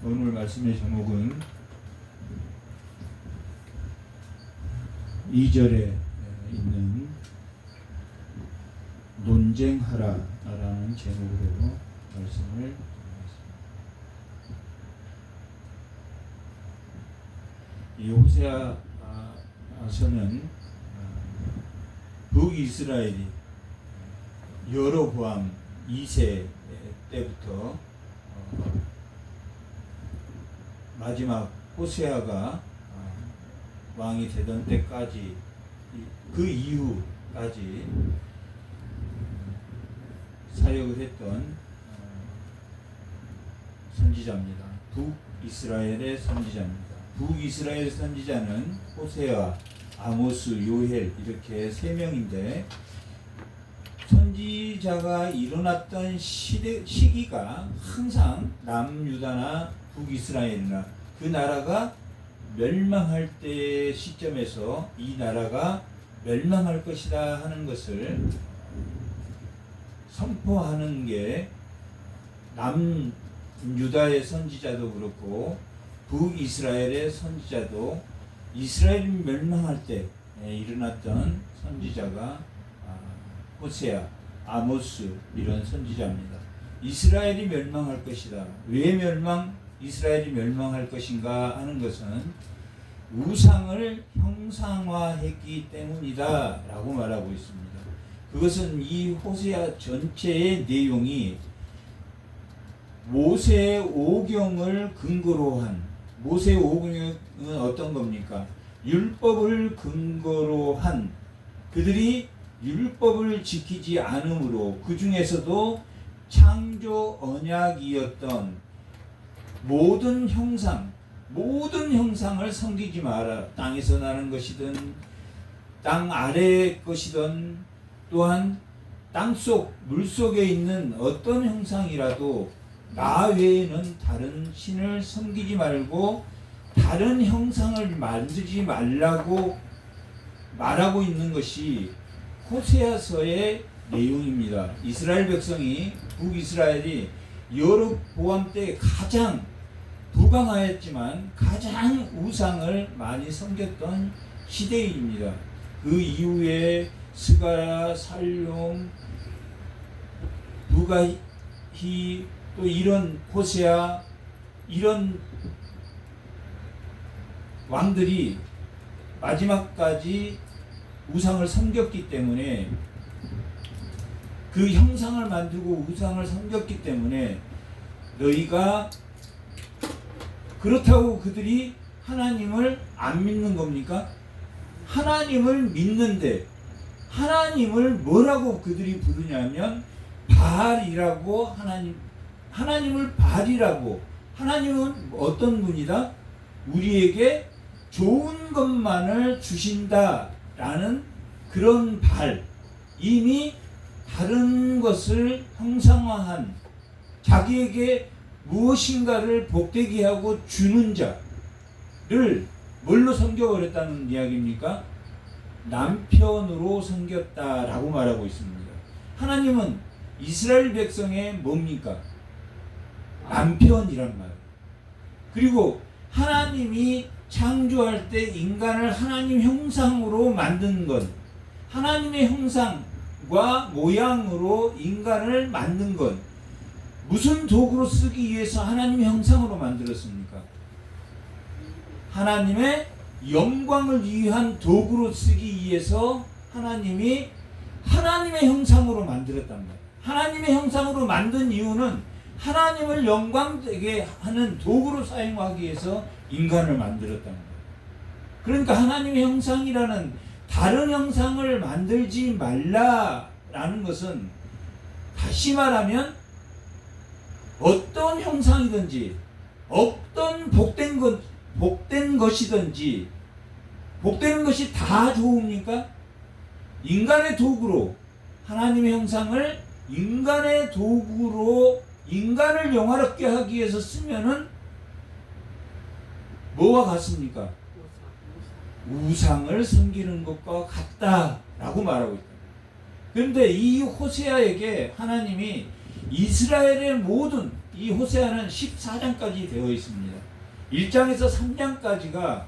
오늘 말씀의 제목은 2절에 있는 논쟁하라라는 제목으로 말씀을 드리겠습니다. 이 호세아서는 북이스라엘이 여로보암 2세 때부터 마지막 호세아가 왕이 되던 때까지, 그 이후까지 사역을 했던 선지자입니다. 북이스라엘의 선지자입니다. 북이스라엘 선지자는 호세아, 아모스, 요엘 이렇게 세 명인데, 선지자가 일어났던 시기가 항상 남유다나 북이스라엘이나 그 나라가 멸망할 때의 시점에서 이 나라가 멸망할 것이다 하는 것을 선포하는 게 남유다의 선지자도 그렇고 북이스라엘의 선지자도 이스라엘이 멸망할 때 일어났던 선지자가 호세아, 아모스 이런 선지자입니다. 이스라엘이 멸망할 것이다. 왜 이스라엘이 멸망할 것인가 하는 것은 우상을 형상화했기 때문이다 라고 말하고 있습니다. 그것은 이 호세아 전체의 내용이 모세 오경을 근거로 한, 모세 오경은 어떤 겁니까? 율법을 근거로 한, 그들이 율법을 지키지 않으므로 그 중에서도 창조 언약이었던 모든 형상을 섬기지 마라. 땅에서 나는 것이든 땅 아래의 것이든 또한 땅속 물속에 있는 어떤 형상이라도 나 외에는 다른 신을 섬기지 말고 다른 형상을 만들지 말라고 말하고 있는 것이 호세아서의 내용입니다. 이스라엘 백성이, 북이스라엘이 여로보암 때 가장 부강하였지만 가장 우상을 많이 섬겼던 시대입니다. 그 이후에 스가랴, 살룸, 부가히, 또 이런 호세아 이런 왕들이 마지막까지 우상을 섬겼기 때문에, 그 형상을 만들고 우상을 섬겼기 때문에 너희가, 그렇다고 그들이 하나님을 안 믿는 겁니까? 하나님을 믿는데 하나님을 뭐라고 그들이 부르냐면 바알이라고, 하나님을 바알이라고. 하나님은 어떤 분이다? 우리에게 좋은 것만을 주신다라는 그런 바알, 이미 다른 것을 형상화한, 자기에게 무엇인가를 복되게 하고 주는 자를 뭘로 섬겨버렸다는 이야기입니까? 남편으로 섬겼다라고 말하고 있습니다. 하나님은 이스라엘 백성의 뭡니까? 남편이란 말. 그리고 하나님이 창조할 때 인간을 하나님 형상으로 만든 것, 하나님의 형상과 모양으로 인간을 만든 것, 무슨 도구로 쓰기 위해서 하나님의 형상으로 만들었습니까? 하나님의 영광을 위한 도구로 쓰기 위해서 하나님이 하나님의 형상으로 만들었단 말이에요. 하나님의 형상으로 만든 이유는 하나님을 영광되게 하는 도구로 사용하기 위해서 인간을 만들었단 말이에요. 그러니까 하나님의 형상이라는 다른 형상을 만들지 말라라는 것은, 다시 말하면 어떤 형상이든지 어떤 복된 것이든지, 복되는 것이 다 좋습니까? 인간의 도구로, 하나님의 형상을 인간의 도구로 인간을 영화롭게 하기 위해서 쓰면은 뭐와 같습니까? 우상을 섬기는 것과 같다라고 말하고 있다. 그런데 이 호세아에게 하나님이 이스라엘의 모든 이 호세아는 14장까지 되어 있습니다. 1장에서 3장까지가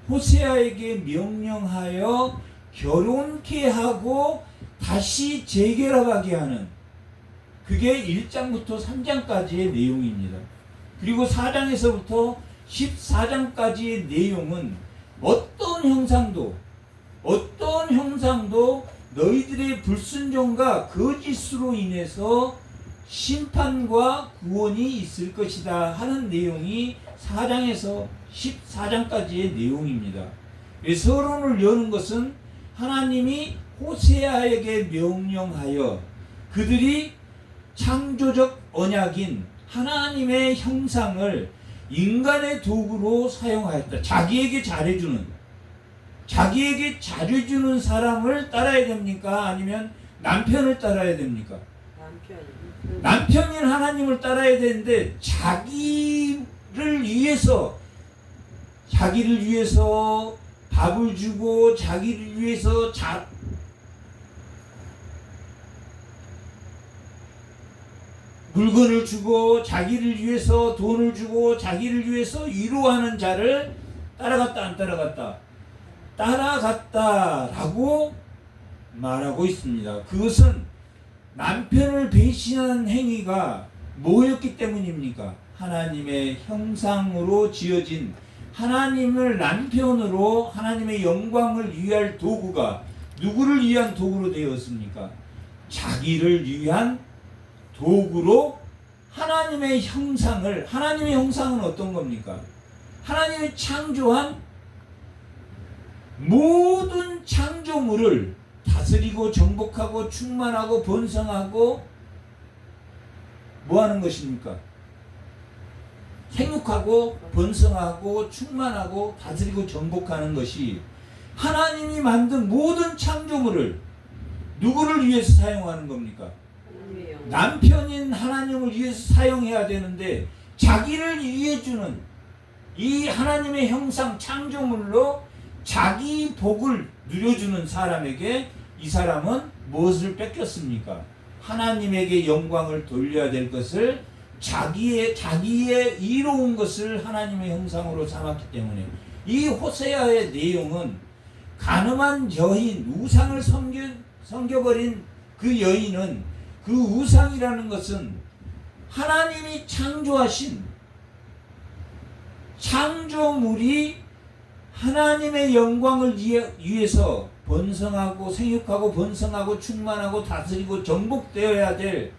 호세아에게 명령하여 결혼케 하고 다시 재결합하게 하는, 그게 1장부터 3장까지의 내용입니다. 그리고 4장에서부터 14장까지의 내용은 어떤 형상도 너희들의 불순종과 거짓으로 인해서 심판과 구원이 있을 것이다 하는 내용이 4장에서 14장까지의 내용입니다. 서론을 여는 것은 하나님이 호세아에게 명령하여 그들이 창조적 언약인 하나님의 형상을 인간의 도구로 사용하였다. 자기에게 잘해주는 사람을 따라야 됩니까? 아니면 남편을 따라야 됩니까? 남편인 하나님을 따라야 되는데 자기를 위해서 밥을 주고 자기를 위해서 물건을 주고 자기를 위해서 돈을 주고 자기를 위해서 위로하는 자를 따라갔다 안 따라갔다? 따라갔다라고 말하고 있습니다. 그것은 남편을 배신한 행위가 뭐였기 때문입니까? 하나님의 형상으로 지어진 하나님을 남편으로 하나님의 영광을 위할 도구가 누구를 위한 도구로 되었습니까? 자기를 위한 도구로 하나님의 형상은 어떤 겁니까? 하나님이 창조한 모든 창조물을 다스리고 정복하고 충만하고 번성하고 뭐 하는 것입니까? 생육하고 번성하고 충만하고 다스리고 정복하는 것이 하나님이 만든 모든 창조물을 누구를 위해서 사용하는 겁니까? 남편인 하나님을 위해서 사용해야 되는데 자기를 위해 주는 이 하나님의 형상 창조물로 자기 복을 누려주는 사람에게 이 사람은 무엇을 뺏겼습니까? 하나님에게 영광을 돌려야 될 것을 자기의 이로운 것을 하나님의 형상으로 삼았기 때문에 이 호세아의 내용은 간음한 여인, 우상을 섬겨버린 그 여인은 그 우상이라는 것은 하나님이 창조하신 창조물이 하나님의 영광을 위해서 번성하고 생육하고 번성하고 충만하고 다스리고 정복되어야 될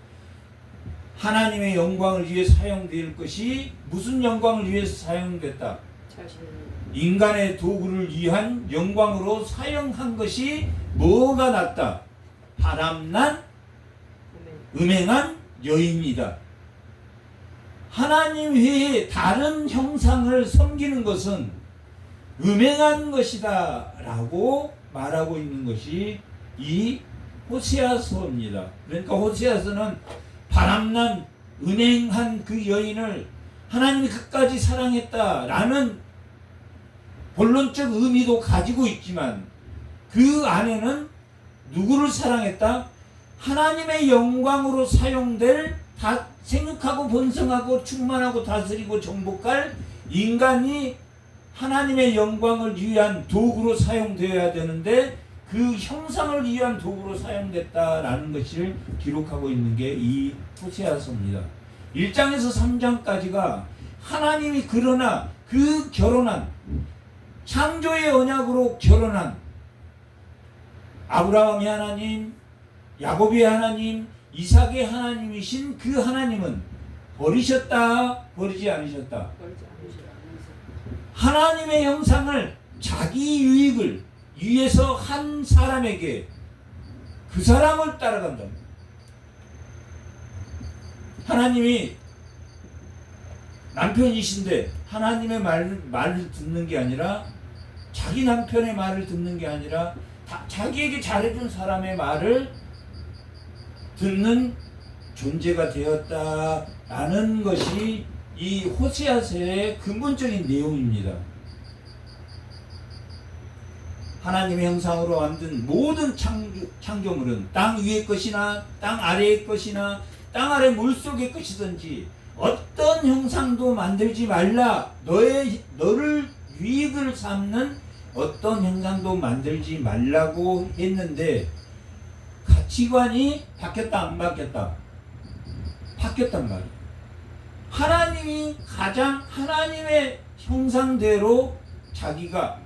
하나님의 영광을 위해 사용될 것이 무슨 영광을 위해서 사용됐다? 인간의 도구를 위한 영광으로 사용한 것이 뭐가 낫다? 바람난 음행한 여인이다. 하나님 외에 다른 형상을 섬기는 것은 음행한 것이다 라고 말하고 있는 것이 이 호세아서입니다. 그러니까 호세아서는 바람난 음행한 그 여인을 하나님이 끝까지 사랑했다라는 본론적 의미도 가지고 있지만 그 안에는 누구를 사랑했다? 하나님의 영광으로 사용될 생육하고 번성하고 충만하고 다스리고 정복할 인간이 하나님의 영광을 위한 도구로 사용되어야 되는데 그 형상을 위한 도구로 사용됐다라는 것을 기록하고 있는 게 이 호세아서입니다. 1장에서 3장까지가 하나님이 그러나 그 결혼한 창조의 언약으로 결혼한 아브라함의 하나님, 야곱의 하나님, 이삭의 하나님이신 그 하나님은 버리셨다, 버리지 않으셨다? 하나님의 형상을 자기 유익을 위해서 한 사람에게 그 사람을 따라간다. 하나님이 남편이신데 하나님의 말을 듣는 게 아니라 자기 남편의 말을 듣는 게 아니라 자기에게 잘해준 사람의 말을 듣는 존재가 되었다라는 것이 이 호세아서의 근본적인 내용입니다. 하나님의 형상으로 만든 모든 창조물은 땅 위의 것이나 땅 아래의 것이나 땅 아래 물속의 것이든지 어떤 형상도 만들지 말라. 너를 유익을 삼는 어떤 형상도 만들지 말라고 했는데 가치관이 바뀌었다 안 바뀌었다? 바뀌었단 말이에요. 하나님이 가장 하나님의 형상대로 자기가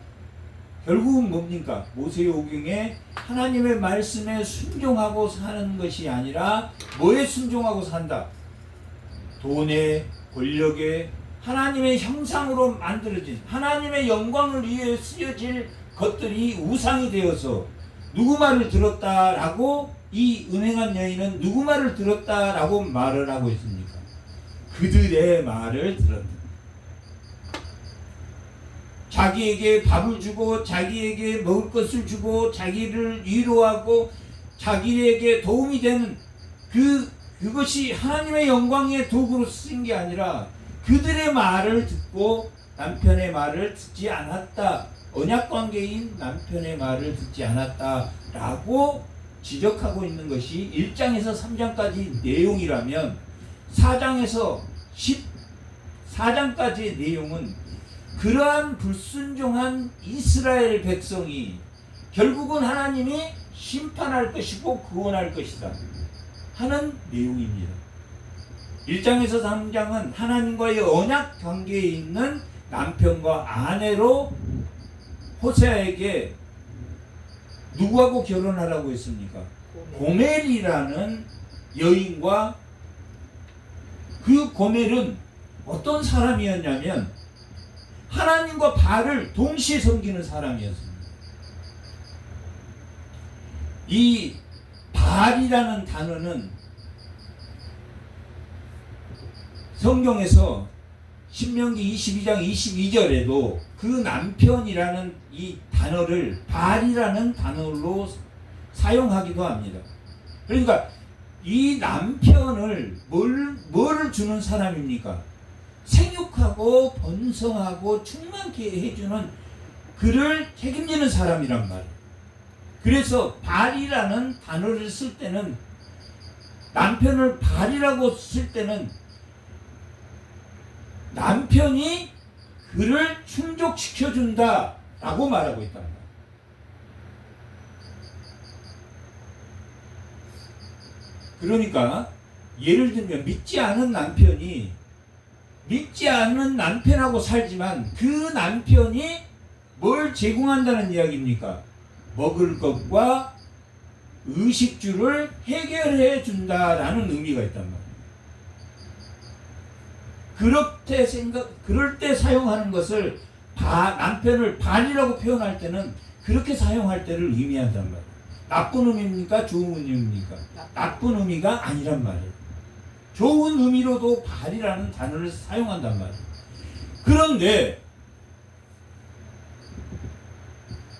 결국은 뭡니까? 모세오경에 하나님의 말씀에 순종하고 사는 것이 아니라 뭐에 순종하고 산다? 돈에, 권력에, 하나님의 형상으로 만들어진 하나님의 영광을 위해 쓰여질 것들이 우상이 되어서 누구 말을 들었다라고 이 음행한 여인은 누구 말을 들었다라고 말을 하고 있습니까? 그들의 말을 들었다. 자기에게 밥을 주고 자기에게 먹을 것을 주고 자기를 위로하고 자기에게 도움이 되는 그것이 하나님의 영광의 도구로 쓰인 게 아니라 그들의 말을 듣고 남편의 말을 듣지 않았다. 언약관계인 남편의 말을 듣지 않았다라고 지적하고 있는 것이 1장에서 3장까지 내용이라면 4장에서 14장까지의 내용은 그러한 불순종한 이스라엘 백성이 결국은 하나님이 심판할 것이고 구원할 것이다 하는 내용입니다. 1장에서 3장은 하나님과의 언약 관계에 있는 남편과 아내로 호세아에게 누구하고 결혼하라고 했습니까? 고멜이라는 여인과 그 고멜은 어떤 사람이었냐면 하나님과 바알을 동시에 섬기는 사람이었습니다. 이 바알이라는 단어는 성경에서 신명기 22장 22절에도 그 남편이라는 이 단어를 바알이라는 단어로 사용하기도 합니다. 그러니까 이 남편을 뭐를 주는 사람입니까? 생육하고 번성하고 충만케 해주는 그를 책임지는 사람이란 말이에요. 그래서 바알이라는 단어를 쓸 때는 남편을 바알이라고 쓸 때는 남편이 그를 충족시켜준다 라고 말하고 있단 말이에요. 그러니까 예를 들면 믿지 않은 남편하고 살지만 그 남편이 뭘 제공한다는 이야기입니까? 먹을 것과 의식주를 해결해 준다라는 의미가 있단 말이에요. 그럴 때 사용하는 것을 남편을 바알이라고 표현할 때는 그렇게 사용할 때를 의미한단 말이에요. 나쁜 의미입니까? 좋은 의미입니까? 나쁜 의미가 아니란 말이에요. 좋은 의미로도 바알이라는 단어를 사용한단 말이에요. 그런데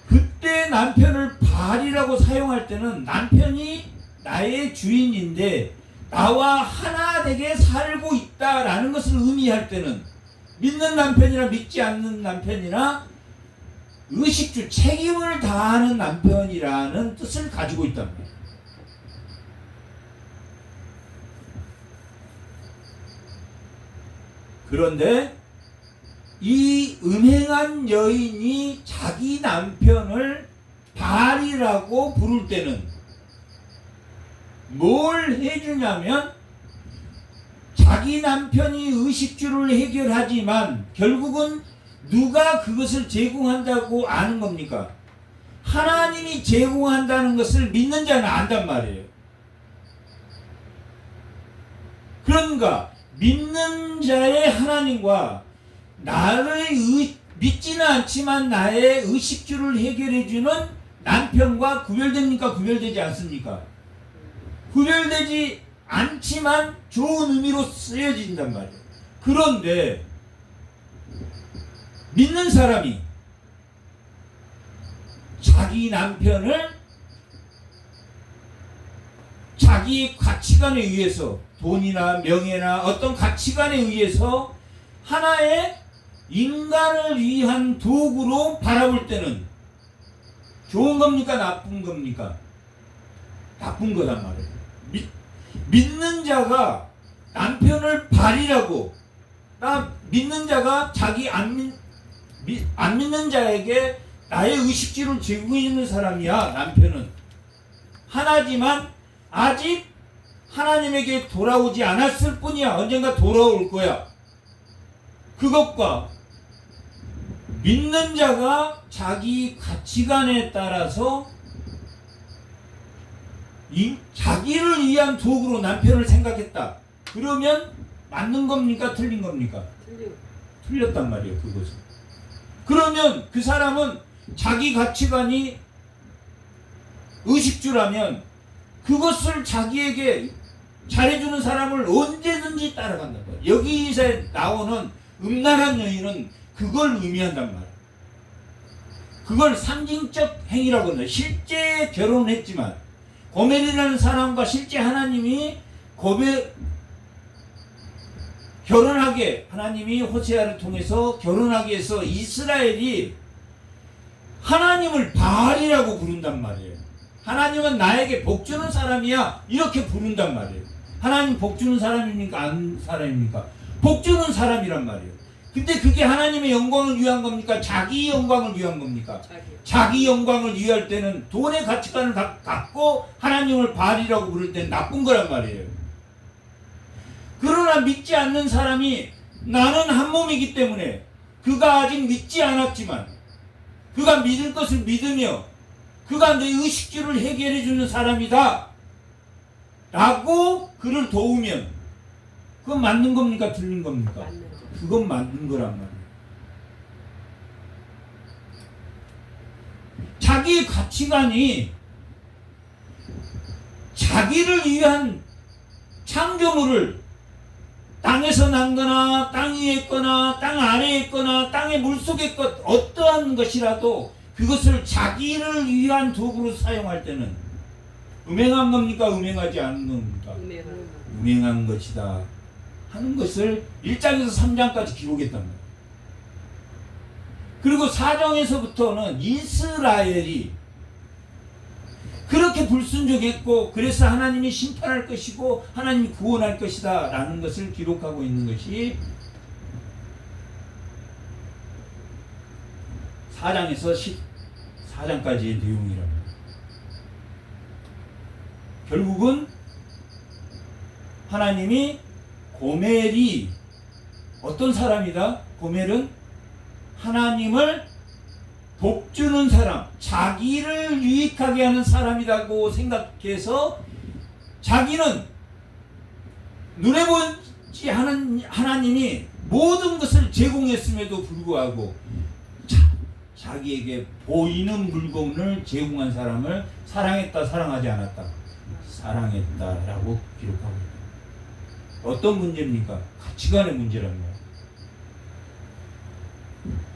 그때 남편을 바알이라고 사용할 때는 남편이 나의 주인인데 나와 하나 되게 살고 있다라는 것을 의미할 때는 믿는 남편이나 믿지 않는 남편이나 의식주 책임을 다하는 남편이라는 뜻을 가지고 있단 말이에요. 그런데 이 음행한 여인이 자기 남편을 바알이라고 부를 때는 뭘 해주냐면 자기 남편이 의식주를 해결하지만 결국은 누가 그것을 제공한다고 아는 겁니까? 하나님이 제공한다는 것을 믿는 자는 안단 말이에요. 그런가 믿는 자의 하나님과 나를 믿지는 않지만 나의 의식주를 해결해주는 남편과 구별됩니까? 구별되지 않습니까? 구별되지 않지만 좋은 의미로 쓰여진단 말이에요. 그런데 믿는 사람이 자기 남편을 자기 가치관에 의해서 돈이나 명예나 어떤 가치관에 의해서 하나의 인간을 위한 도구로 바라볼 때는 좋은 겁니까? 나쁜 겁니까? 나쁜 거란 말이에요. 믿는 자가 남편을 발이라고, 믿는 자가 자기 안 믿는 자에게 나의 의식주를 쥐고 있는 사람이야. 남편은 하나지만 아직 하나님에게 돌아오지 않았을 뿐이야. 언젠가 돌아올 거야. 그것과 믿는 자가 자기 가치관에 따라서 자기를 위한 도구로 남편을 생각했다. 그러면 맞는 겁니까? 틀린 겁니까? 틀렸단 말이에요. 그것은. 그러면 그 사람은 자기 가치관이 의식주라면 그것을 자기에게 잘해주는 사람을 언제든지 따라간다. 여기서 나오는 음란한 여인은 그걸 의미한단 말이에요. 그걸 상징적 행위라고 합니다. 실제 결혼했지만 고멜이라는 사람과 실제 하나님이 결혼하게, 하나님이 호세아를 통해서 결혼하게 해서 이스라엘이 하나님을 바알이라고 부른단 말이에요. 하나님은 나에게 복주는 사람이야, 이렇게 부른단 말이에요. 하나님 복주는 사람입니까? 안 사람입니까? 복주는 사람이란 말이에요. 근데 그게 하나님의 영광을 위한 겁니까? 자기 영광을 위한 겁니까? 자기 영광을 위할 때는 돈의 가치관을 갖고 하나님을 바알이라고 부를 때는 나쁜 거란 말이에요. 그러나 믿지 않는 사람이 나는 한 몸이기 때문에 그가 아직 믿지 않았지만 그가 믿을 것을 믿으며 그가 내 의식주를 해결해 주는 사람이다 라고 그를 도우면 그건 맞는 겁니까? 틀린 겁니까? 그건 맞는 거란 말이에요. 자기의 가치관이 자기를 위한 창조물을 땅에서 난 거나 땅 위에 있거나 땅 아래에 있거나 땅의 물속에 있건 어떠한 것이라도 그것을 자기를 위한 도구로 사용할 때는 음행한 겁니까? 음행하지 않는 겁니까? 음행한 것이다 하는 것을 1장에서 3장까지 기록했단 말이에요. 그리고 4장에서부터는 이스라엘이 그렇게 불순종했고 그래서 하나님이 심판할 것이고 하나님이 구원할 것이다 라는 것을 기록하고 있는 것이 4장에서 14장까지의 내용이랍니다. 결국은 하나님이 고멜이 어떤 사람이다? 고멜은 하나님을 복주는 사람, 자기를 유익하게 하는 사람이라고 생각해서 자기는 눈에 보이지 않은 하나님이 모든 것을 제공했음에도 불구하고 자기에게 보이는 물건을 제공한 사람을 사랑했다, 사랑하지 않았다? 사랑했다라고 기록하고 있다. 어떤 문제입니까? 가치관의 문제랍니다.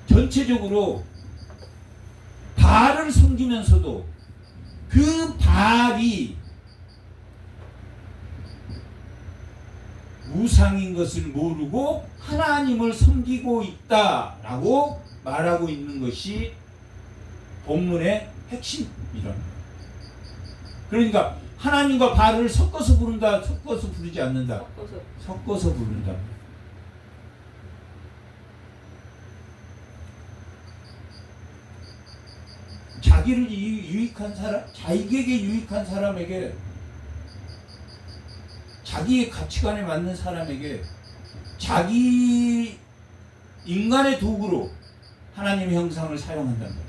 전체적으로 바알을 섬기면서도 그 바알이 우상인 것을 모르고 하나님을 섬기고 있다라고 말하고 있는 것이 본문의 핵심이랍니다. 그러니까 하나님과 바알을 섞어서 부른다, 섞어서 부르지 않는다. 섞어서 부른다. 자기를 유익한 사람, 자기에게 유익한 사람에게, 자기의 가치관에 맞는 사람에게 자기 인간의 도구로 하나님의 형상을 사용한다는 거예요.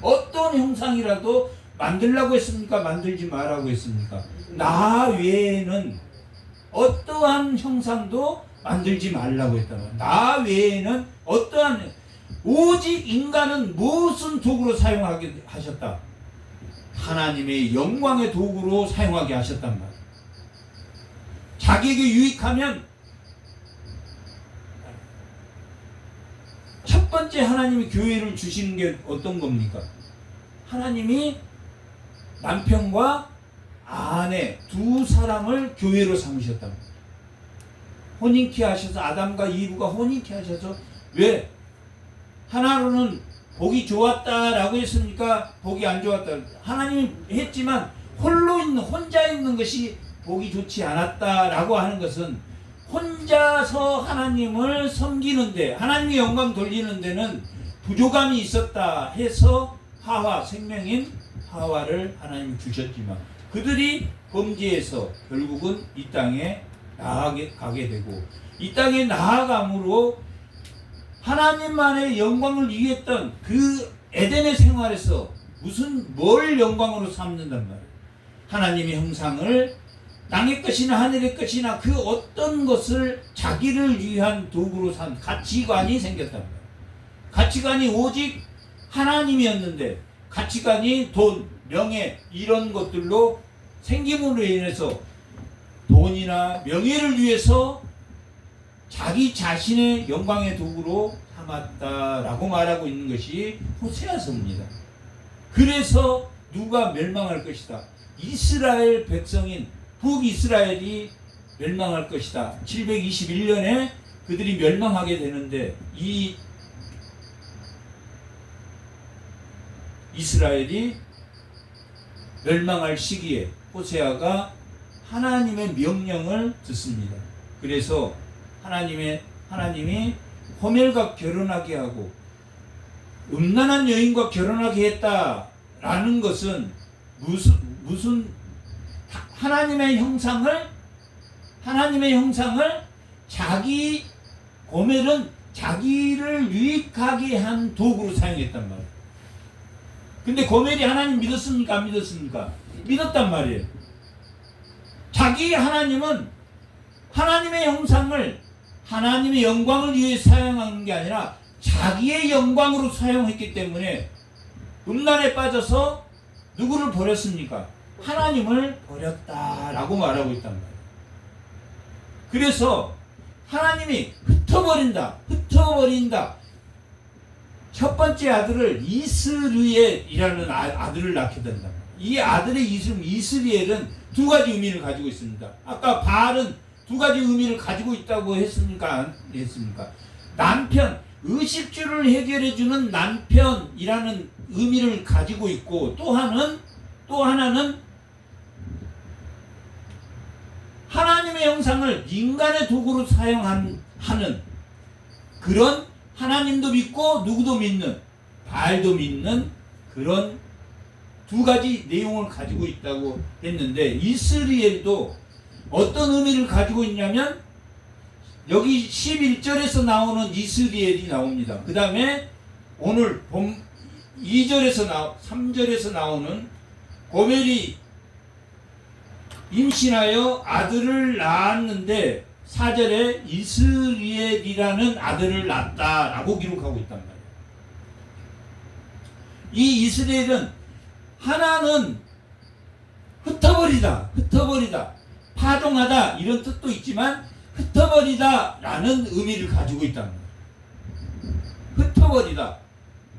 어떤 형상이라도 만들라고 했습니까? 만들지 말라고 했습니까? 나 외에는 어떠한 형상도 만들지 말라고 했단 말이에요. 나 외에는 어떠한, 오직 인간은 무슨 도구로 사용하게 하셨다? 하나님의 영광의 도구로 사용하게 하셨단 말이에요. 자기에게 유익하면 첫 번째 하나님이 교회를 주시는 게 어떤 겁니까? 하나님이 남편과 아내 두 사람을 교회로 삼으셨단 말이에요. 혼인케 하셔서, 아담과 이브가 혼인케 하셔서, 왜? 하나로는 복이 좋았다라고 했습니까? 복이 안 좋았다. 하나님이 했지만 혼자 있는 것이 복이 좋지 않았다라고 하는 것은 혼자서 하나님을 섬기는데, 하나님의 영광 돌리는 데는 부족함이 있었다 해서 하와, 생명인 하와를 하나님 주셨지만 그들이 범죄해서 결국은 이 땅에 나아가게 되고, 이 땅에 나아감으로 하나님만의 영광을 위했던 그 에덴의 생활에서 뭘 영광으로 삼는단 말이에요. 하나님의 형상을 땅의 것이나 하늘의 것이나 그 어떤 것을 자기를 위한 도구로 삼 가치관이 생겼단 말이에요. 가치관이 오직 하나님이었는데 가치관이 돈, 명예 이런 것들로 생김으로 인해서 돈이나 명예를 위해서 자기 자신의 영광의 도구로 삼았다라고 말하고 있는 것이 호세아서입니다. 그래서 누가 멸망할 것이다. 이스라엘 백성인 북이스라엘이 멸망할 것이다. 721년에 그들이 멸망하게 되는데 이 이스라엘이 멸망할 시기에 호세아가 하나님의 명령을 듣습니다. 그래서 하나님이 호멜과 결혼하게 하고 음란한 여인과 결혼하게 했다라는 것은 무슨 하나님의 형상을 고멜은 자기를 유익하게 한 도구로 사용했단 말이에요. 근데 고멜이 하나님 믿었습니까? 안 믿었습니까? 믿었단 말이에요. 자기 하나님은 하나님의 형상을 하나님의 영광을 위해 사용하는 게 아니라 자기의 영광으로 사용했기 때문에 음란에 빠져서 누구를 버렸습니까? 하나님을 버렸다라고 말하고 있단 말이에요. 그래서 하나님이 흩어버린다. 첫 번째 아들을 이스르엘이라는 아들을 낳게 된다. 이 아들의 이름 이스리엘은 두 가지 의미를 가지고 있습니다. 아까 바알은 두 가지 의미를 가지고 있다고 했습니까? 안 했습니까? 남편, 의식주를 해결해주는 남편이라는 의미를 가지고 있고, 또 하나는 하나님의 형상을 인간의 도구로 사용하는 그런 하나님도 믿고 누구도 믿는 바알도 믿는 그런 두 가지 내용을 가지고 있다고 했는데, 이스라엘도 어떤 의미를 가지고 있냐면 여기 11절에서 나오는 이스라엘이 나옵니다. 그 다음에 오늘 3절에서 나오는 고멜이 임신하여 아들을 낳았는데 4절에 이스라엘이라는 아들을 낳았다라고 기록하고 있단 말이에요. 이 이스라엘은 하나는 흩어버리다, 파종하다 이런 뜻도 있지만 흩어버리다라는 의미를 가지고 있단 말이에요. 흩어버리다.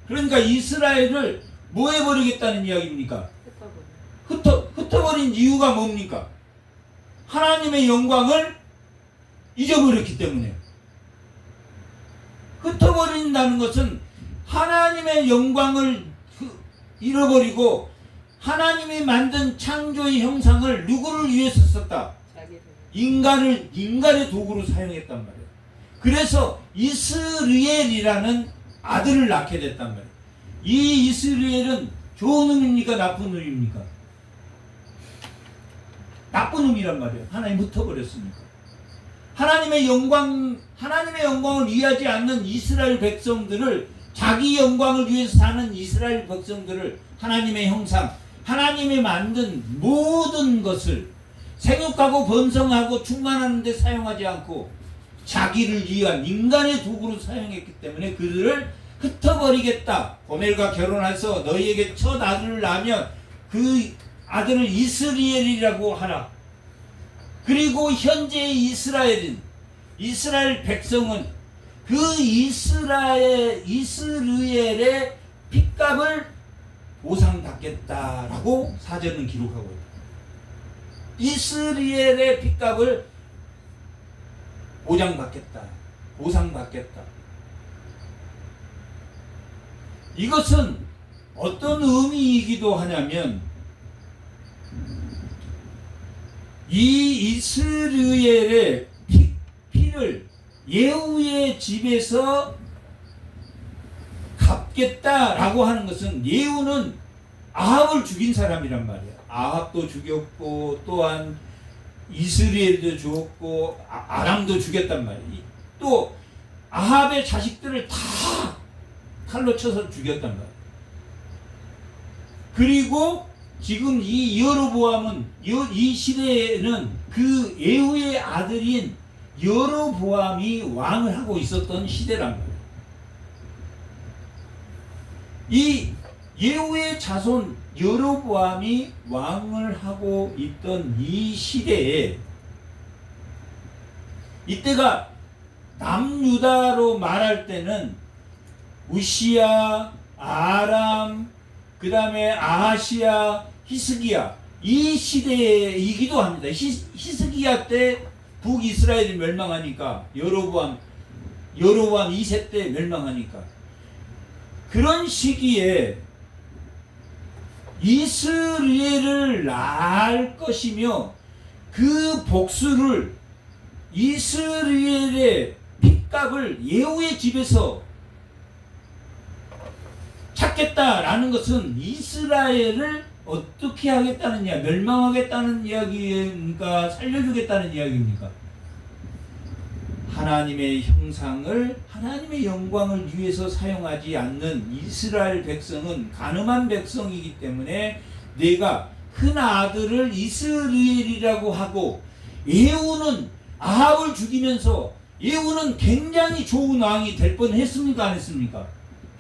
그러니까 이스라엘을 뭐 해버리겠다는 이야기입니까? 흩어버린 이유가 뭡니까? 하나님의 영광을 잊어버렸기 때문에. 흩어버린다는 것은 하나님의 영광을 잃어버리고 하나님이 만든 창조의 형상을 누구를 위해서 썼다? 인간의 도구로 사용했단 말이에요. 그래서 이스라엘이라는 아들을 낳게 됐단 말이에요. 이 이스라엘은 좋은 의미입니까? 나쁜 의미입니까? 나쁜 의미란 말이에요. 하나님 흩어버렸으니까. 하나님의 영광을 위하지 않는 이스라엘 백성들을, 자기 영광을 위해서 사는 이스라엘 백성들을 하나님의 형상, 하나님이 만든 모든 것을 생육하고 번성하고 충만하는 데 사용하지 않고 자기를 위한 인간의 도구로 사용했기 때문에 그들을 흩어버리겠다. 고멜과 결혼해서 너희에게 첫 아들을 낳으면 그 아들을 이스라엘이라고 하라. 그리고 현재의 이스라엘 백성은 그 이스라엘의 핏값을 보상받겠다라고 사전은 기록하고 있다. 이스라엘의 핏값을 보상받겠다. 이것은 어떤 의미이기도 하냐면, 이 이스라엘의 피를 예후의 집에서 갚겠다라고 하는 것은, 예후는 아합을 죽인 사람이란 말이야. 아합도 죽였고 또한 이스라엘도 죽었고 아람도 죽였단 말이야. 또 아합의 자식들을 다 칼로 쳐서 죽였단 말이야. 그리고 지금 이 여로보암은, 이 시대에는 그 예후의 아들인 여로보암이 왕을 하고 있었던 시대란 말이야. 이 예후의 자손 여로보암이 왕을 하고 있던 이 시대에, 이때가 남유다로 말할 때는 우시야, 아람, 그 다음에 아하시야, 히스기야, 이 시대이기도 합니다. 히스기야 때 북이스라엘이 멸망하니까, 여로보암 2세 때 멸망하니까, 그런 시기에 이스라엘을 낳을 것이며, 그 복수를, 이스라엘의 핏값을 예후의 집에서 찾겠다라는 것은 이스라엘을 어떻게 하겠다는 이야기, 멸망하겠다는 이야기입니까? 살려주겠다는 이야기입니까? 하나님의 형상을, 하나님의 영광을 위해서 사용하지 않는 이스라엘 백성은 가늠한 백성이기 때문에, 내가 큰 아들을 이스라엘이라고 하고, 예후는 아합을 죽이면서 예후는 굉장히 좋은 왕이 될 뻔했습니까? 안 했습니까?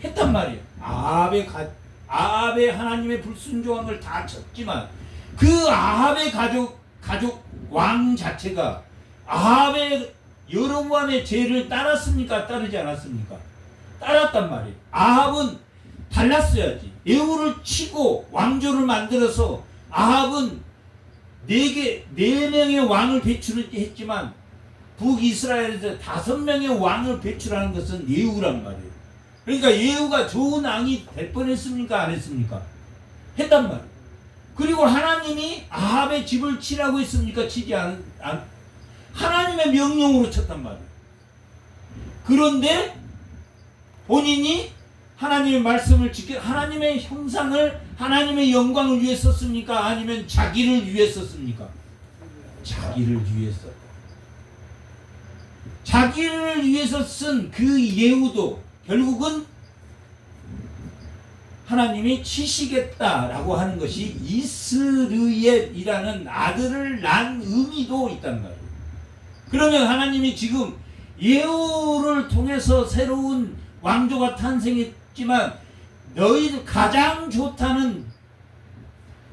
했단 말이에요. 아합의 하나님의 불순종함을 다 쳤지만, 그 아합의 가족 왕 자체가 아합의 여로보암의 죄를 따랐습니까? 따르지 않았습니까? 따랐단 말이에요. 아합은 달랐어야지. 예후를 치고 왕조를 만들어서, 아합은 4명의 왕을 배출했지만 북이스라엘에서 5명의 왕을 배출하는 것은 예후란 말이에요. 그러니까 예후가 좋은 왕이 될 뻔했습니까? 안 했습니까? 했단 말이에요. 그리고 하나님이 아합의 집을 치라고 했습니까? 치지 하나님의 명령으로 쳤단 말이에요. 그런데 본인이 하나님의 말씀을 하나님의 형상을, 하나님의 영광을 위해 썼습니까? 아니면 자기를 위해 썼습니까? 자기를 위해 썼다. 자기를 위해서 쓴 그 예후도 결국은 하나님이 치시겠다라고 하는 것이 이스르엘이라는 아들을 낳은 의미도 있단 말이에요. 그러면 하나님이 지금 예후를 통해서 새로운 왕조가 탄생했지만, 너희들 가장 좋다는,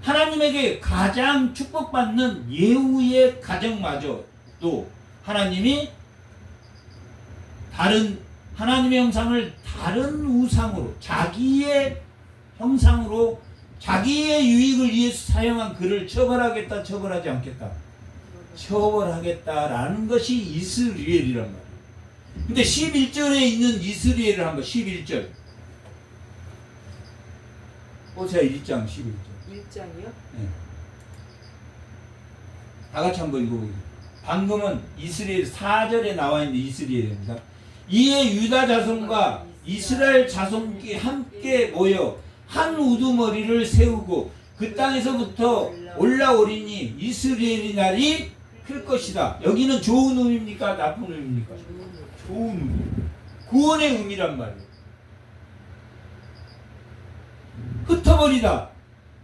하나님에게 가장 축복받는 예후의 가정마저도 하나님이 다른, 하나님의 형상을 다른 우상으로, 자기의 형상으로, 자기의 유익을 위해서 사용한 그를 처벌하겠다, 처벌하지 않겠다? 처벌하겠다라는 것이 이스라엘이란 말이에요. 근데 11절에 있는 이스라엘을 한번, 11절 호세아 1장 11절. 1장이요? 네. 다 같이 한번 읽어보겠습니다. 방금은 이스라엘 4절에 나와 있는 이스라엘입니다. 이에 유다 자손과 이스라엘 자손이 함께 모여 한 우두머리를 세우고 그 땅에서부터 올라오리니 이스라엘의 날이 클 것이다. 여기는 좋은 의미입니까? 나쁜 의미입니까? 좋은 의미. 구원의 의미란 말이에요. 흩어버리다,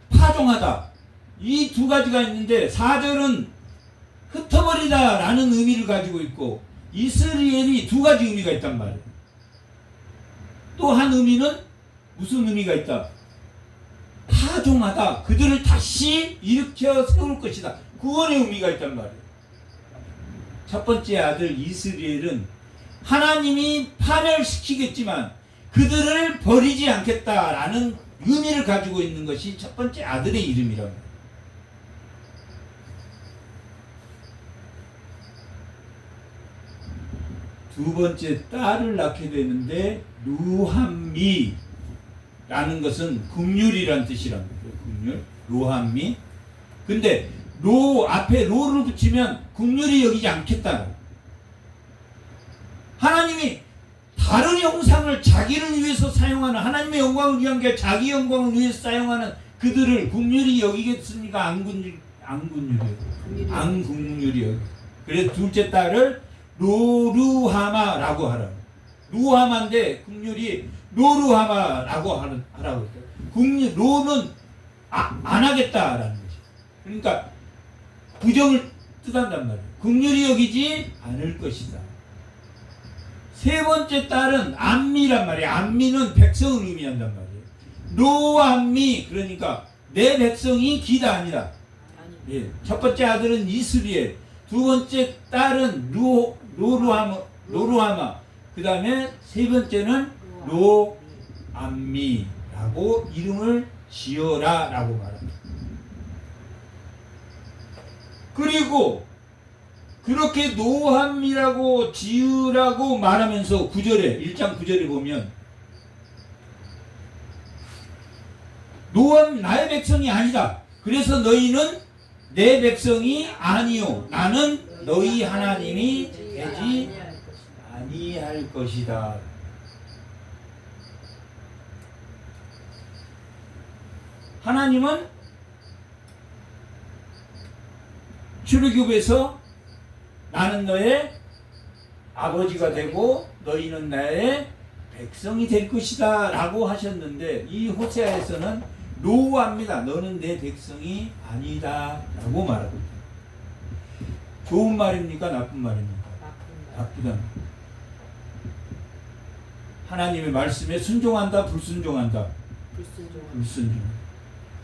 파종하다, 이 두 가지가 있는데, 4절은 흩어버리다 라는 의미를 가지고 있고, 이스라엘이 두 가지 의미가 있단 말이에요. 또 한 의미는 무슨 의미가 있다? 파종하다, 그들을 다시 일으켜 세울 것이다. 구원의 의미가 있단 말이에요. 첫 번째 아들 이스라엘은 하나님이 파멸시키겠지만 그들을 버리지 않겠다라는 의미를 가지고 있는 것이 첫 번째 아들의 이름이라고. 두 번째 딸을 낳게 되는데 루함미라는 것은 긍휼이란 뜻이랍니다. 긍휼, 루함미. 근데 로 앞에 로를 붙이면 긍휼이 여기지 않겠다. 하나님이 다른 형상을 자기를 위해서 사용하는, 하나님의 영광을 위한 게 자기 영광을 위해서 사용하는 그들을 긍휼히 여기겠습니까? 안 긍휼히 여기. 그래서 둘째 딸을 로루하마라고 하라. 루하마인데 긍휼히 로루하마라고 하라고 했어요. 긍휼, 로는 안 하겠다라는 거지. 그러니까 부정을 뜻한단 말이에요. 긍휼히 여기지 않을 것이다. 세 번째 딸은 암미란 말이에요. 암미는 백성을 의미한단 말이에요. 로암미, 그러니까 내 백성이 기다 아니라. 예. 첫 번째 아들은 이스리엘, 두 번째 딸은 로루하마, 그 다음에 세 번째는 로암미라고 이름을 지어라 라고 말합니다. 그리고 그렇게 노함이라고 지으라고 말하면서 9절에 1장 9절에 보면 노함 나의 백성이 아니다. 그래서 너희는 내 백성이 아니요 나는 너희 하나님이 되지 아니할 것이다. 하나님은 출애굽에서 나는 너의 아버지가 되고 너희는 나의 백성이 될 것이다 라고 하셨는데, 이 호세아에서는 노합니다. 너는 내 백성이 아니다 라고 말하고 있다. 좋은 말입니까? 나쁜 말입니까? 나쁘다. 하나님의 말씀에 순종한다? 불순종한다? 불순종.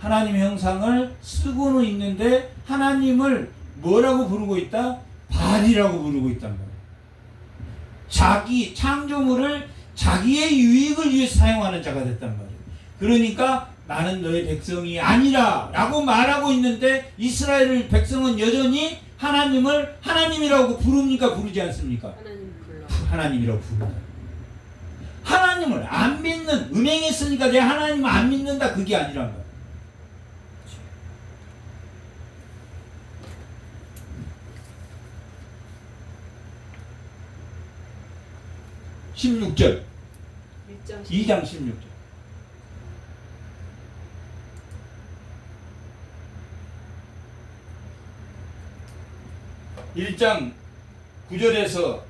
하나님의 형상을 쓰고는 있는데 하나님을 뭐라고 부르고 있다? 발이라고 부르고 있단 말이에요. 자기 창조물을 자기의 유익을 위해 사용하는 자가 됐단 말이에요. 그러니까 나는 너의 백성이 아니라 라고 말하고 있는데, 이스라엘 백성은 여전히 하나님을 하나님이라고 부릅니까? 부르지 않습니까? 하나님이라고 부른다. 하나님을 안 믿는, 음행했으니까 내 하나님을 안 믿는다, 그게 아니란 거야. 16절 2장 16절 1장 9절에서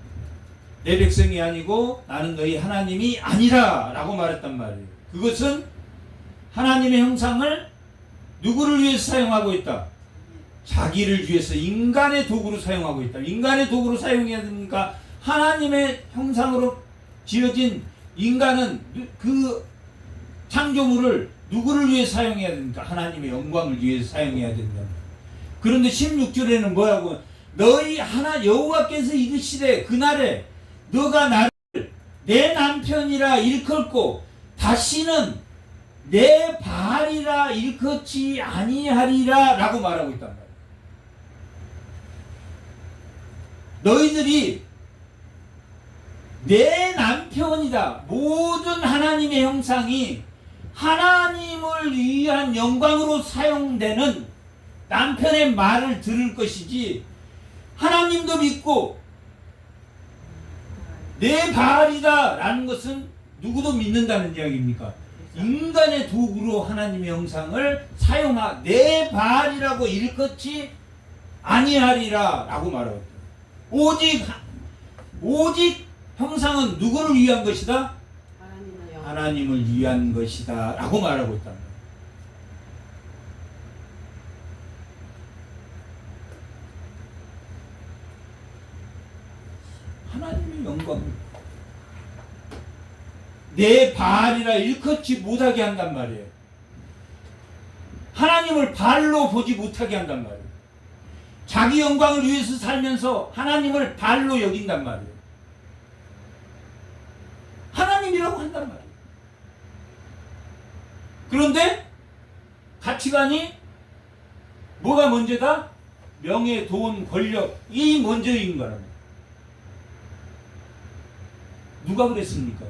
내 백성이 아니고 나는 너희 하나님이 아니라 라고 말했단 말이에요. 그것은 하나님의 형상을 누구를 위해서 사용하고 있다? 자기를 위해서 인간의 도구로 사용하고 있다. 인간의 도구로 사용해야 됩니까? 하나님의 형상으로 지어진 인간은 그 창조물을 누구를 위해 사용해야 됩니까? 하나님의 영광을 위해서 사용해야 된다. 그런데 16절에는 뭐라고? 너희 하나 여호와께서 이르시되 그날에 너가 나를 내 남편이라 일컫고 다시는 내 바알이라 일컫지 아니하리라 라고 말하고 있단 말이야. 너희들이 내 남편이다. 모든 하나님의 형상이 하나님을 위한 영광으로 사용되는 남편의 말을 들을 것이지, 하나님도 믿고 내 바알이다 라는 것은 누구도 믿는다는 이야기입니까? 인간의 도구로 하나님의 형상을 내 바알이라고 일컫지 아니하리라 라고 말하고 있다. 오직 형상은 누구를 위한 것이다? 하나님을 위한 것이다 라고 말하고 있다. 하나님의 영광, 내 바알이라 일컫지 못하게 한단 말이에요. 하나님을 발로 보지 못하게 한단 말이에요. 자기 영광을 위해서 살면서 하나님을 발로 여긴단 말이에요. 하나님이라고 한단 말이에요. 그런데 가치관이 뭐가 먼저다? 명예, 돈, 권력이 먼저인 거랍니다. 누가 그랬습니까?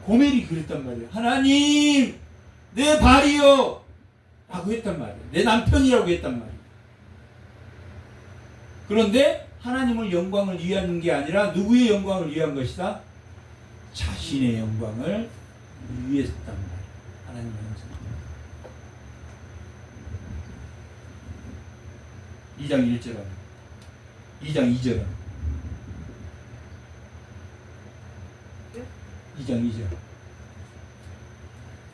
고멜이 그랬단 말이에요. 하나님, 내 발이요 라고 했단 말이에요. 내 남편이라고 했단 말이에요. 그런데 하나님을 영광을 위한 게 아니라 누구의 영광을 위한 것이다? 자신의 영광을 위했단 말이에요. 하나님의 형상. 2장 1절 2장 2절 2장 2절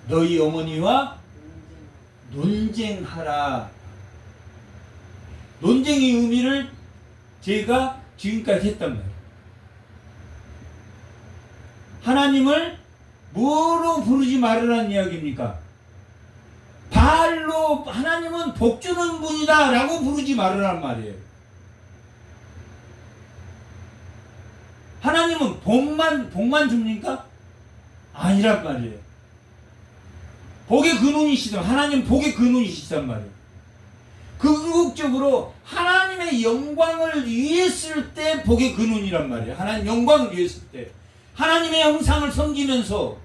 너희 어머니와 논쟁하라. 논쟁의 의미를 제가 지금까지 했단 말이에요. 하나님을 뭐로 부르지 말으라는 이야기입니까? 바알로 하나님은 복 주는 분이다 라고 부르지 말으란 말이에요. 하나님은 복만 줍니까? 아니란 말이에요. 복의 근원이시다. 하나님 복의 근원이시단 말이에요. 궁극적으로 하나님의 영광을 위했을 때 복의 근원이란 말이에요. 하나님 영광을 위했을 때 하나님의 형상을 섬기면서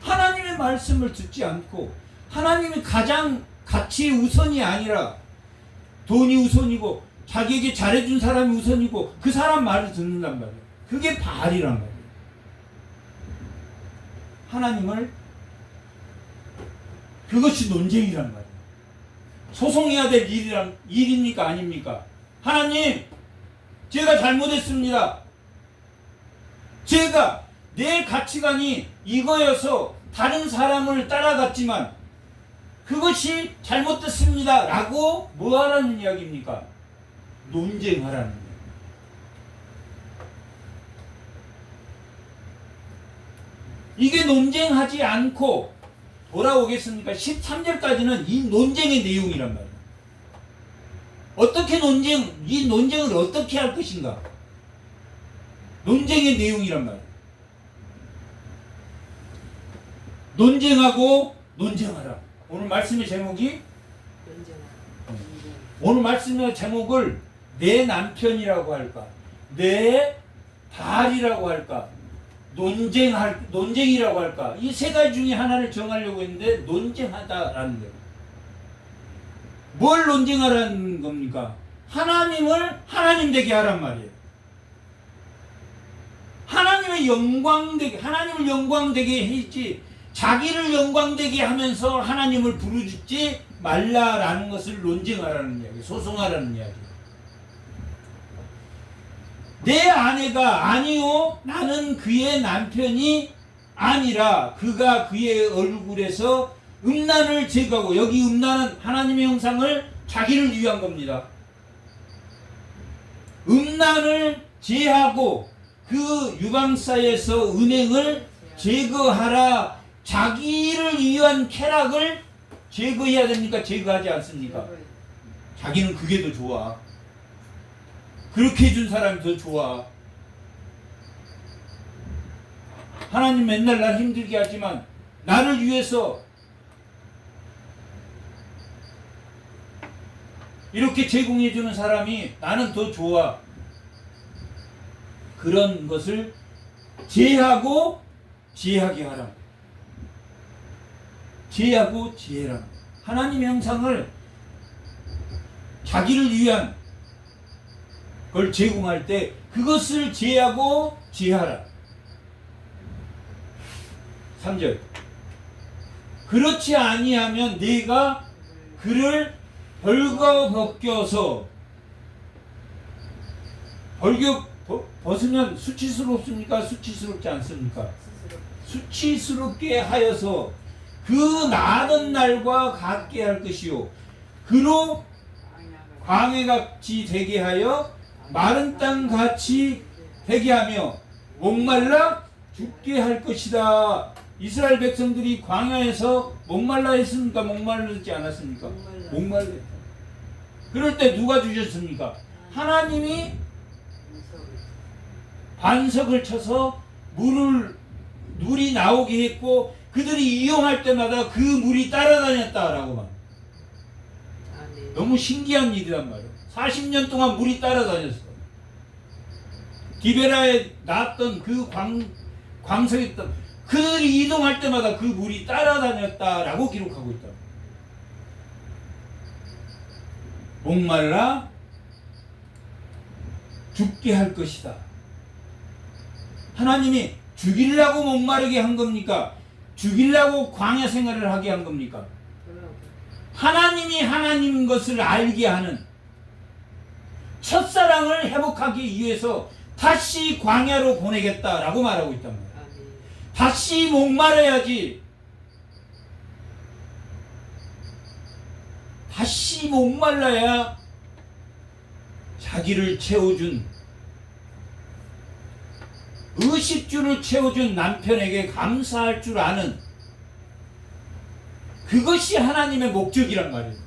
하나님의 말씀을 듣지 않고 하나님이 가장 가치 우선이 아니라 돈이 우선이고 자기에게 잘해준 사람이 우선이고 그 사람 말을 듣는단 말이에요. 그게 바알이란 말이에요. 하나님을 그것이 논쟁이란 말이에요. 소송해야 될 일입니까? 아닙니까? 하나님, 제가 잘못했습니다. 제가 내 가치관이 이거여서 다른 사람을 따라갔지만 그것이 잘못됐습니다. 라고 뭐 하라는 이야기입니까? 논쟁하라는 거예요. 이게 논쟁하지 않고 돌아오겠습니까? 13절까지는 이 논쟁의 내용이란 말이에요. 어떻게 이 논쟁을 어떻게 할 것인가? 논쟁의 내용이란 말이에요. 논쟁하고 논쟁하라. 오늘 말씀의 제목이 오늘 말씀의 제목을 내 남편이라고 할까? 내 바알이라고 할까? 논쟁이라고 할까? 이 세 가지 중에 하나를 정하려고 했는데 논쟁하다라는 거예요. 뭘 논쟁하라는 겁니까? 하나님을 하나님 되게 하란 말이에요. 하나님을 영광되게 했지 자기를 영광되게 하면서 하나님을 부르짖지 말라라는 것을 논쟁하라는 이야기, 소송하라는 이야기. 내 아내가 아니요 나는 그의 남편이 아니라 그가 그의 얼굴에서 음란을 제거하고, 여기 음란은 하나님의 형상을 자기를 위한 겁니다. 음란을 제하고 그 유방사에서 음행을 제거하라. 자기를 위한 쾌락을 제거해야 됩니까? 제거하지 않습니까? 자기는 그게 더 좋아. 그렇게 해준 사람이 더 좋아. 하나님 맨날 날 힘들게 하지만 나를 위해서 이렇게 제공해주는 사람이 나는 더 좋아. 그런 것을 제하고 지혜하게 하라. 지혜하고 지혜라. 하나님의 형상을 자기를 위한 걸 제공할 때 그것을 제하고 지혜하라. 3절. 그렇지 아니하면 네가 그를 벌거벗겨서 벗으면 수치스럽습니까? 수치스럽지 않습니까? 수치스럽게 하여서 그 나던 날과 같게 할 것이요 그로 광해같이 되게 하여 마른 땅같이 되게 하며 목말라 죽게 할 것이다. 이스라엘 백성들이 광야에서 목말라 했습니까? 목말르지 않았습니까? 목말라. 그럴 때 누가 주셨습니까? 하나님이 반석을 쳐서 물이 나오게 했고 그들이 이용할 때마다 그 물이 따라다녔다라고 말. 너무 신기한 일이란 말이에요. 40년 동안 물이 따라다녔어. 기베라에 나왔던 그 광석에 그들이 이동할 때마다 그 물이 따라다녔다라고 기록하고 있다. 목말라 죽게 할 것이다. 하나님이 죽이려고 목마르게 한 겁니까? 죽이려고 광야 생활을 하게 한 겁니까? 하나님이 하나님인 것을 알게 하는, 첫사랑을 회복하기 위해서 다시 광야로 보내겠다라고 말하고 있단 말이에요. 다시 목말라야지. 다시 목말라야 자기를 채워준, 의식주를 채워준 남편에게 감사할 줄 아는, 그것이 하나님의 목적이란 말이에요.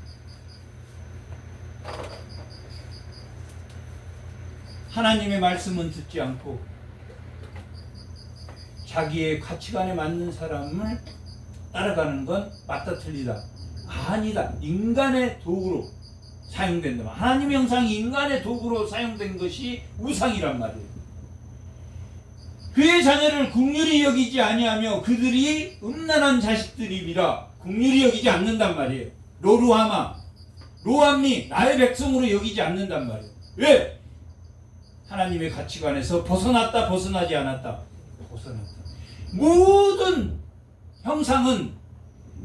하나님의 말씀은 듣지 않고 자기의 가치관에 맞는 사람을 따라가는 건 맞다 틀리다? 아니다. 인간의 도구로 사용된다. 하나님의 형상이 인간의 도구로 사용된 것이 우상이란 말이에요. 그의 자녀를 긍휼히 여기지 아니하며 그들이 음란한 자식들이라 긍휼히 여기지 않는단 말이에요. 로함이 나의 백성으로 여기지 않는단 말이에요. 왜? 하나님의 가치관에서 벗어났다, 벗어나지 않았다? 벗어났다. 모든 형상은,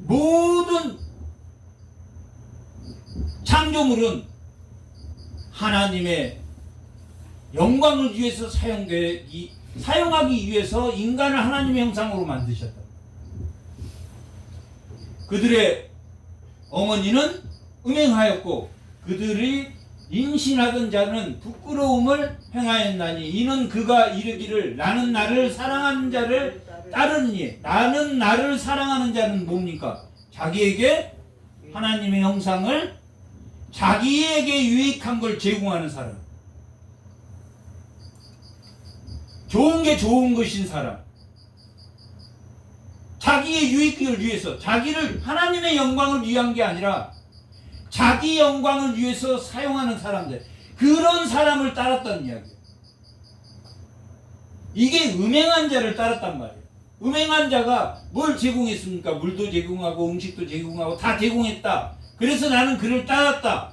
모든 창조물은 하나님의 영광을 위해서 사용하기 위해서 인간을 하나님의 형상으로 만드셨다. 그들의 어머니는 음행하였고 그들이 임신하던 자는 부끄러움을 행하였나니 이는 그가 이르기를 나는 나를 사랑하는 자를 따르니. 나는 나를 사랑하는 자는 뭡니까? 자기에게 하나님의 형상을, 자기에게 유익한 걸 제공하는 사람, 좋은 게 좋은 것인 사람, 자기의 유익을 위해서, 자기를 하나님의 영광을 위한 게 아니라 자기 영광을 위해서 사용하는 사람들, 그런 사람을 따랐다는 이야기예요. 이게 음행한 자를 따랐단 말이에요. 음행한 자가 뭘 제공했습니까? 물도 제공하고 음식도 제공하고 다 제공했다. 그래서 나는 그를 따랐다.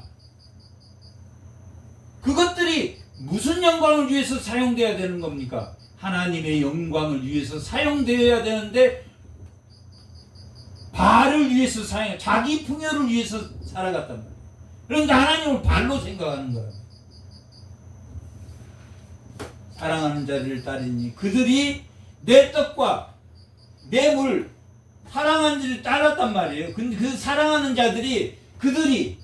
그것들이 무슨 영광을 위해서 사용돼야 되는 겁니까? 하나님의 영광을 위해서 사용되어야 되는데 바알을 위해서 자기 풍요를 위해서 살아갔단 말이에요. 그러니까 하나님을 발로 생각하는 거예요. 사랑하는 자를 따르니 그들이 내 떡과 내 물, 사랑하는 자를 따랐단 말이에요. 근데 그 사랑하는 자들이, 그들이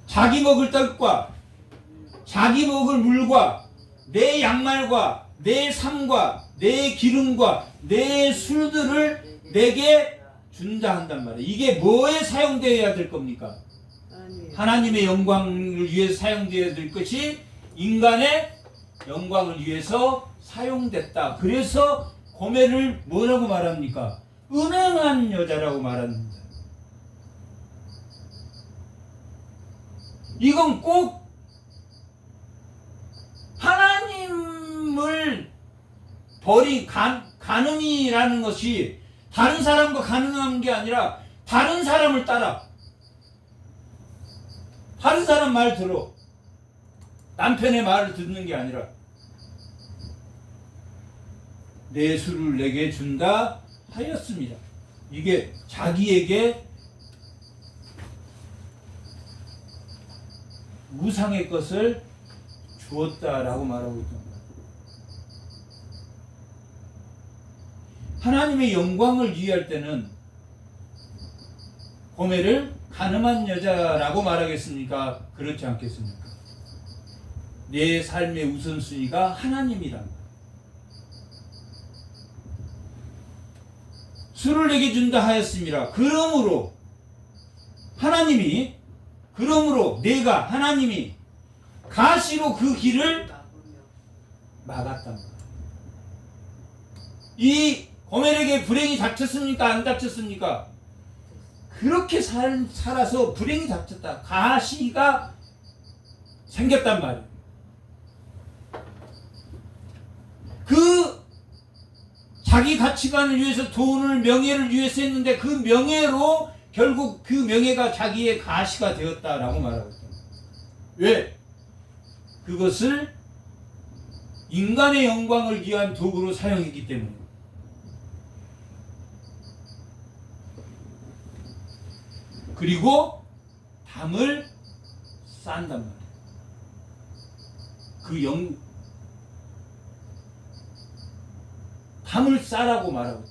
자기 먹을 떡과 자기 먹을 물과 내 양말과 내 삶과 내 기름과 내 술들을 내게 준다 한단 말이에요. 이게 뭐에 사용되어야 될 겁니까? 하나님의 영광을 위해서 사용되어야 될 것이 인간의 영광을 위해서 사용됐다. 그래서 고멜을 뭐라고 말합니까? 음행한 여자라고 말합니다. 이건 꼭 하나님을 버린 간음이라는 것이 다른 사람과 가능한 게 아니라 다른 사람을 따라, 다른 사람 말 들어, 남편의 말을 듣는 게 아니라 내 술을 내게 준다 하였습니다. 이게 자기에게 우상의 것을 주었다라고 말하고 있던 거예요. 하나님의 영광을 위할 때는 고멜을 가늠한 여자라고 말하겠습니까? 그렇지 않겠습니까? 내 삶의 우선순위가 하나님이란 말이에요. 술을 내게 준다 하였습니다. 그러므로 하나님이 가시로 그 길을 막았단 말이에요. 이 고멜에게 불행이 닥쳤습니까? 안 닥쳤습니까? 그렇게 살아서 불행이 닥쳤다. 가시가 생겼단 말이에요. 그 자기 가치관을 위해서 돈을 명예를 위해서 했는데 그 명예로 결국 그 명예가 자기의 가시가 되었다라고 말하고 있습니다. 왜? 그것을 인간의 영광을 위한 도구로 사용했기 때문에. 그리고 담을 쌓는단 말이에요. 담을 싸라고 말하고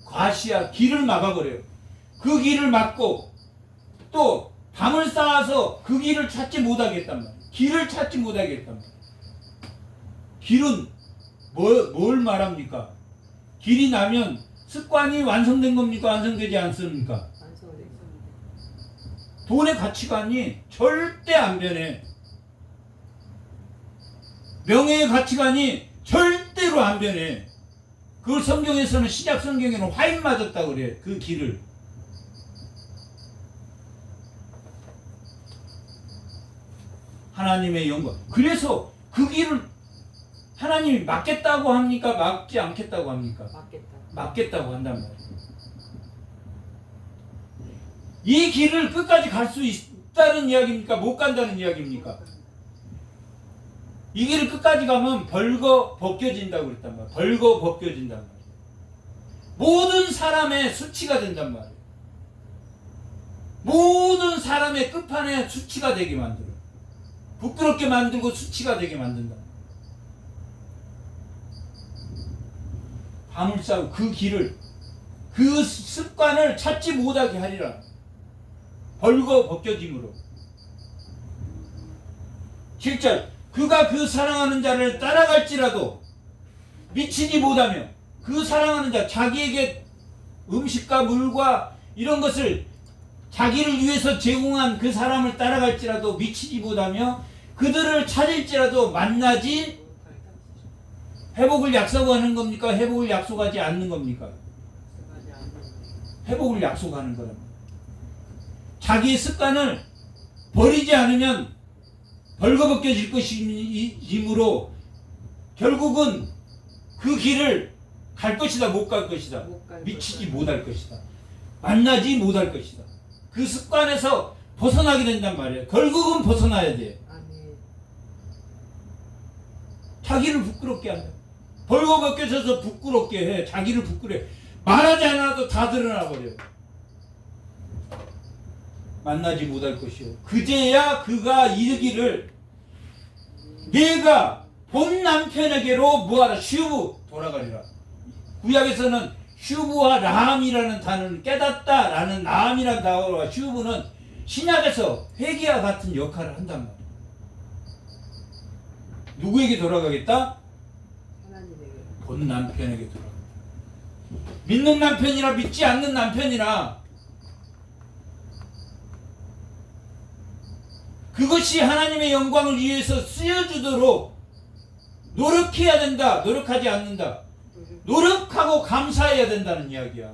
과시야 길을 막아버려요. 그 길을 막고 또 담을 쌓아서 그 길을 찾지 못하겠단 말이에요. 길을 찾지 못하겠단 말이에요. 길은 뭘 말합니까? 길이 나면 습관이 완성된 겁니까? 완성되지 않습니까? 돈의 가치관이 절대 안 변해. 명예의 가치관이 절대로 안 변해. 그걸 성경에서는 신약 성경에는 화인 맞았다고 그래. 그 길을. 하나님의 영광. 그래서 그 길을 하나님이 막겠다고 합니까? 막지 않겠다고 합니까? 막겠다고 한단 말이에요. 이 길을 끝까지 갈 수 있다는 이야기입니까? 못 간다는 이야기입니까? 이 길을 끝까지 가면 벌거 벗겨진다고 그랬단 말이에요. 벌거 벗겨진단 말이에요. 모든 사람의 수치가 된단 말이에요. 모든 사람의 끝판에 수치가 되게 만들어요. 부끄럽게 만들고 수치가 되게 만든다. 밤을 싸고 그 길을, 그 습관을 찾지 못하게 하리라. 벌거 벗겨짐으로. 7절 그가 그 사랑하는 자를 따라갈지라도 미치지 못하며 그 사랑하는 자, 자기에게 음식과 물과 이런 것을 자기를 위해서 제공한 그 사람을 따라갈지라도 미치지 못하며 그들을 찾을지라도 만나지 회복을 약속하는 겁니까? 회복을 약속하지 않는 겁니까? 회복을 약속하는 거랍니다. 자기의 습관을 버리지 않으면 벌거벗겨질 것이므로 결국은 그 길을 갈 것이다, 못 갈 것이다. 미치지 못할 것이다. 만나지 못할 것이다. 그 습관에서 벗어나게 된단 말이에요. 결국은 벗어나야 돼. 자기를 부끄럽게 한다. 벌거벗겨져서 부끄럽게 해. 자기를 부끄러워. 말하지 않아도 다 드러나 버려요. 만나지 못할 것이요. 그제야 그가 이르기를 내가 본 남편에게로 뭐하라 슈브 돌아가리라. 구약에서는 슈브와 라함이라는 단어를 깨닫다라는 라함이라는 단어와 슈브는 신약에서 회개와 같은 역할을 한단 말이에요. 누구에게 돌아가겠다? 하나님에게. 본 남편에게 돌아가겠다. 믿는 남편이나 믿지 않는 남편이나 그것이 하나님의 영광을 위해서 쓰여주도록 노력해야 된다. 노력하지 않는다. 노력하고 감사해야 된다는 이야기야.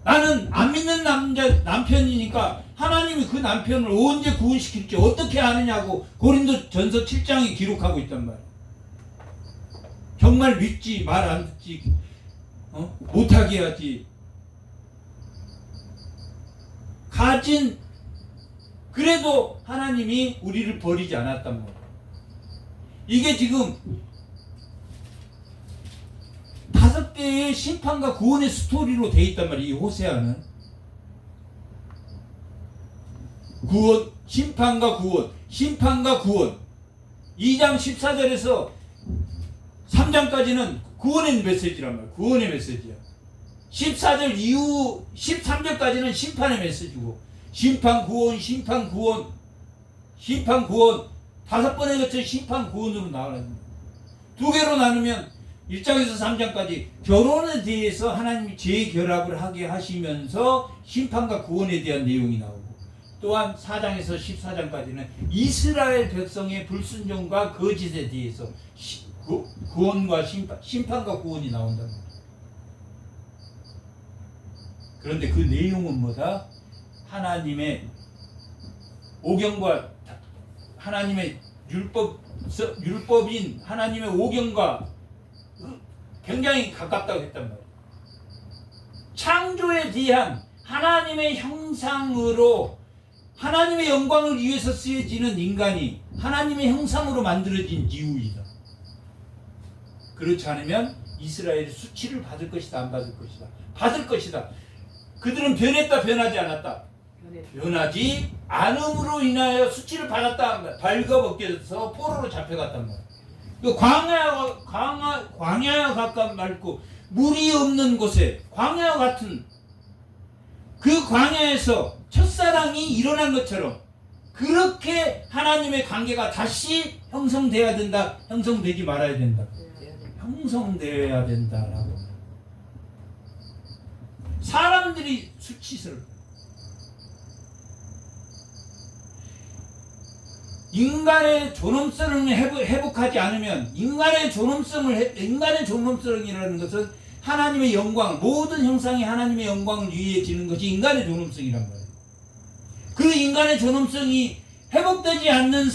나는 안 믿는 남편이니까 하나님이 그 남편을 언제 구원시킬지 어떻게 아느냐고 고린도전서 7장에 기록하고 있단 말이야. 정말 믿지 말 안 듣지 못하게 하지. 가진 그래도 하나님이 우리를 버리지 않았단 말이야. 이게 지금 5개의 심판과 구원의 스토리로 돼 있단 말이야. 이 호세아는 구원, 심판과 구원, 심판과 구원. 2장 14절에서 3장까지는 구원의 메시지란 말이야. 구원의 메시지야. 14절 이후 13절까지는 심판의 메시지고 심판 구원, 심판 구원, 심판 구원 5번에 걸쳐 심판 구원으로 나가는 2개로 나누면 1장에서 3장까지 결혼에 대해서 하나님이 재결합을 하게 하시면서 심판과 구원에 대한 내용이 나오고 또한 4장에서 14장까지는 이스라엘 백성의 불순종과 거짓에 대해서 구원과 심판과 구원이 나온다는 거예요. 그런데 그 내용은 뭐다? 하나님의 오경과 하나님의 율법인 하나님의 오경과 굉장히 가깝다고 했단 말이에요. 창조에 대한 하나님의 형상으로 하나님의 영광을 위해서 쓰여지는 인간이 하나님의 형상으로 만들어진 이유이다. 그렇지 않으면 이스라엘이 수치를 받을 것이다, 안 받을 것이다? 받을 것이다. 그들은 변했다, 변하지 않았다? 변하지 않음으로 인하여 수치를 받았다. 발가벗겨서 포로로 잡혀갔단 말이야. 광야와 가까운 맑고 물이 없는 곳에 광야와 같은 그 광야에서 첫사랑이 일어난 것처럼 그렇게 하나님의 관계가 다시 형성돼야 된다. 형성되지 말아야 된다. 형성되어야 된다라고. 사람들이 수치스럽다. 인간의 존엄성을 회복하지 않으면 인간의 존엄성이라는 것은 하나님의 영광, 모든 형상이 하나님의 영광을 위해지는 것이 인간의 존엄성이란 말이에요. 그 인간의 존엄성이 회복되지 않는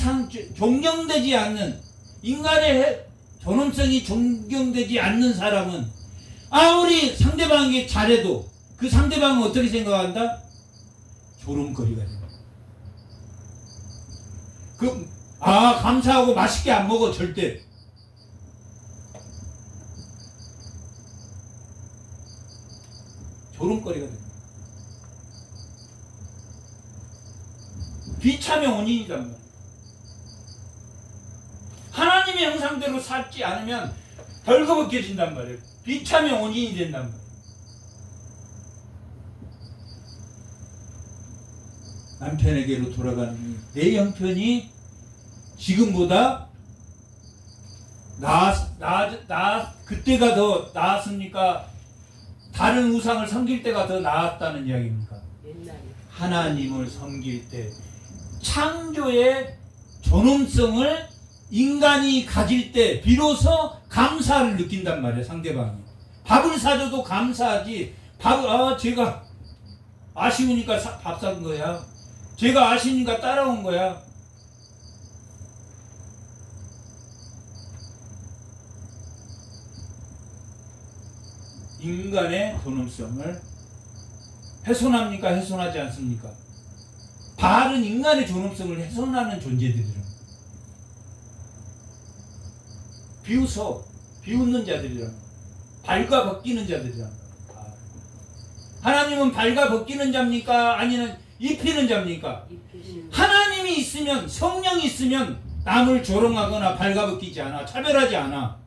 존경되지 않는 인간의 존엄성이 존경되지 않는 사람은 아무리 상대방에게 잘해도 그 상대방은 어떻게 생각한다? 조롱거리가 된다. 감사하고 맛있게 안 먹어, 절대. 조롱거리가 됩니다. 비참의 원인이란 말이에요. 하나님의 형상대로 살지 않으면 벌거벗겨진단 말이에요. 비참의 원인이 된단 말이에요. 남편에게로 돌아가는 내 형편이 지금보다 그때가 더 나았습니까? 다른 우상을 섬길 때가 더 나았다는 이야기입니까? 하나님을 섬길 때 창조의 존엄성을 인간이 가질 때 비로소 감사를 느낀단 말이에요. 상대방이 밥을 사줘도 감사하지. 제가 아쉬우니까 밥 산 거야. 제가 아쉬우니까 따라온 거야. 인간의 존엄성을 훼손합니까? 훼손하지 않습니까? 바알은 인간의 존엄성을 훼손하는 존재들이라. 비웃는 자들이라. 발과 벗기는 자들이라. 하나님은 발과 벗기는 자입니까? 아니면 입히는 자입니까? 하나님이 있으면, 성령이 있으면 남을 조롱하거나 발과 벗기지 않아. 차별하지 않아.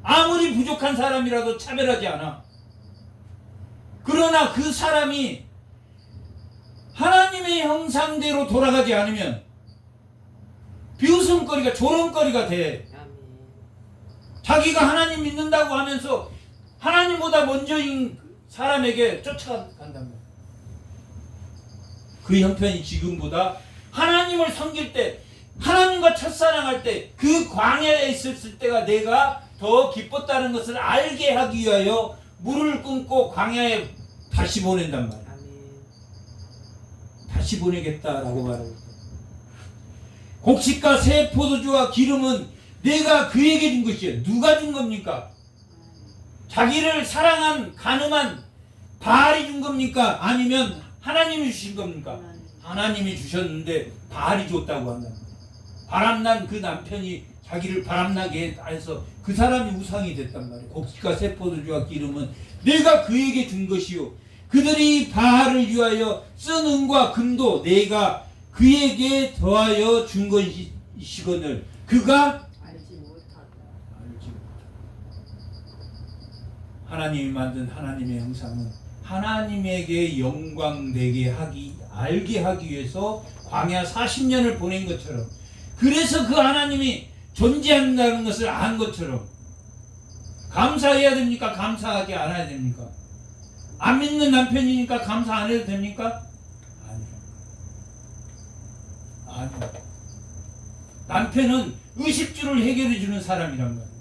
아무리 부족한 사람이라도 차별하지 않아. 그러나 그 사람이 하나님의 형상대로 돌아가지 않으면 비웃음거리가, 조롱거리가 돼. 자기가 하나님 믿는다고 하면서 하나님보다 먼저인 사람에게 쫓아간단 말이야. 그 형편이 지금보다 하나님을 섬길 때, 하나님과 첫사랑할 때, 그 광야에 있었을 때가 내가 더 기뻤다는 것을 알게 하기 위하여 물을 끊고 광야에 다시 보낸단 말이야. 다시 보내겠다라고 말하고 있어요. 곡식과 새 포도주와 기름은 내가 그에게 준 것이에요. 누가 준 겁니까? 자기를 사랑한 가늠한 바알이 준 겁니까? 아니면 하나님이 주신 겁니까? 하나님이 주셨는데 바알이 줬다고 한다. 바람난 그 남편이 자기를 바람나게 해서 그 사람이 우상이 됐단 말이에요. 곡식과 새 포도주와 기름은 내가 그에게 준 것이요, 그들이 바알을 위하여 쓴 은과 금도 내가 그에게 더하여 준 것이거늘 그가 알지 못하다. 하나님이 만든 하나님의 형상은 하나님에게 영광되게 알게 하기 위해서 광야 40년을 보낸 것처럼, 그래서 그 하나님이 존재한다는 것을 안 것처럼 감사해야 됩니까? 감사하지 않아야 됩니까? 안 믿는 남편이니까 감사 안 해도 됩니까? 아니요. 남편은 의식주를 해결해 주는 사람이란 말이에요.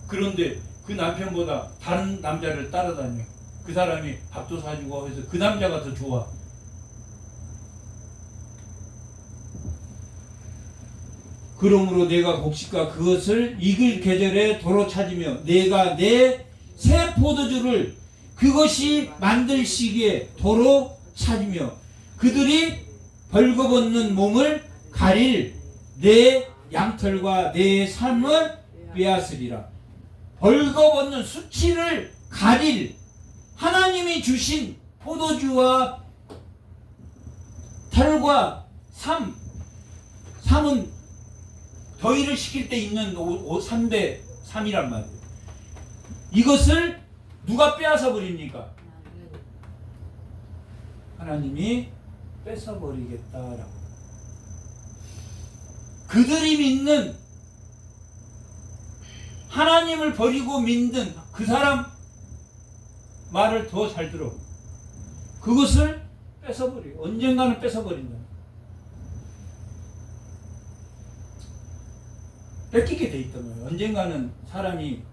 그런데 그 남편보다 다른 남자를 따라다녀. 그 사람이 밥도 사주고 해서 그 남자가 더 좋아. 그러므로 내가 곡식과 그것을 익을 계절에 도로 찾으며 내가 내 새 포도주를 그것이 만들 시기에 도로 찾으며 그들이 벌거벗는 몸을 가릴 내 양털과 내 삶을 빼앗으리라. 벌거벗는 수치를 가릴 하나님이 주신 포도주와 털과 삶은 더위를 식힐 때 입는 3대 3이란 말이에요. 이것을 누가 빼앗아 버립니까? 하나님이 뺏어 버리겠다라고. 그들이 믿는 하나님을 버리고 믿는 그 사람 말을 더 잘 들어. 그것을 뺏어 버려. 언젠가는 뺏어 버린다. 뺏기게 돼 있단 말이에요. 언젠가는 사람이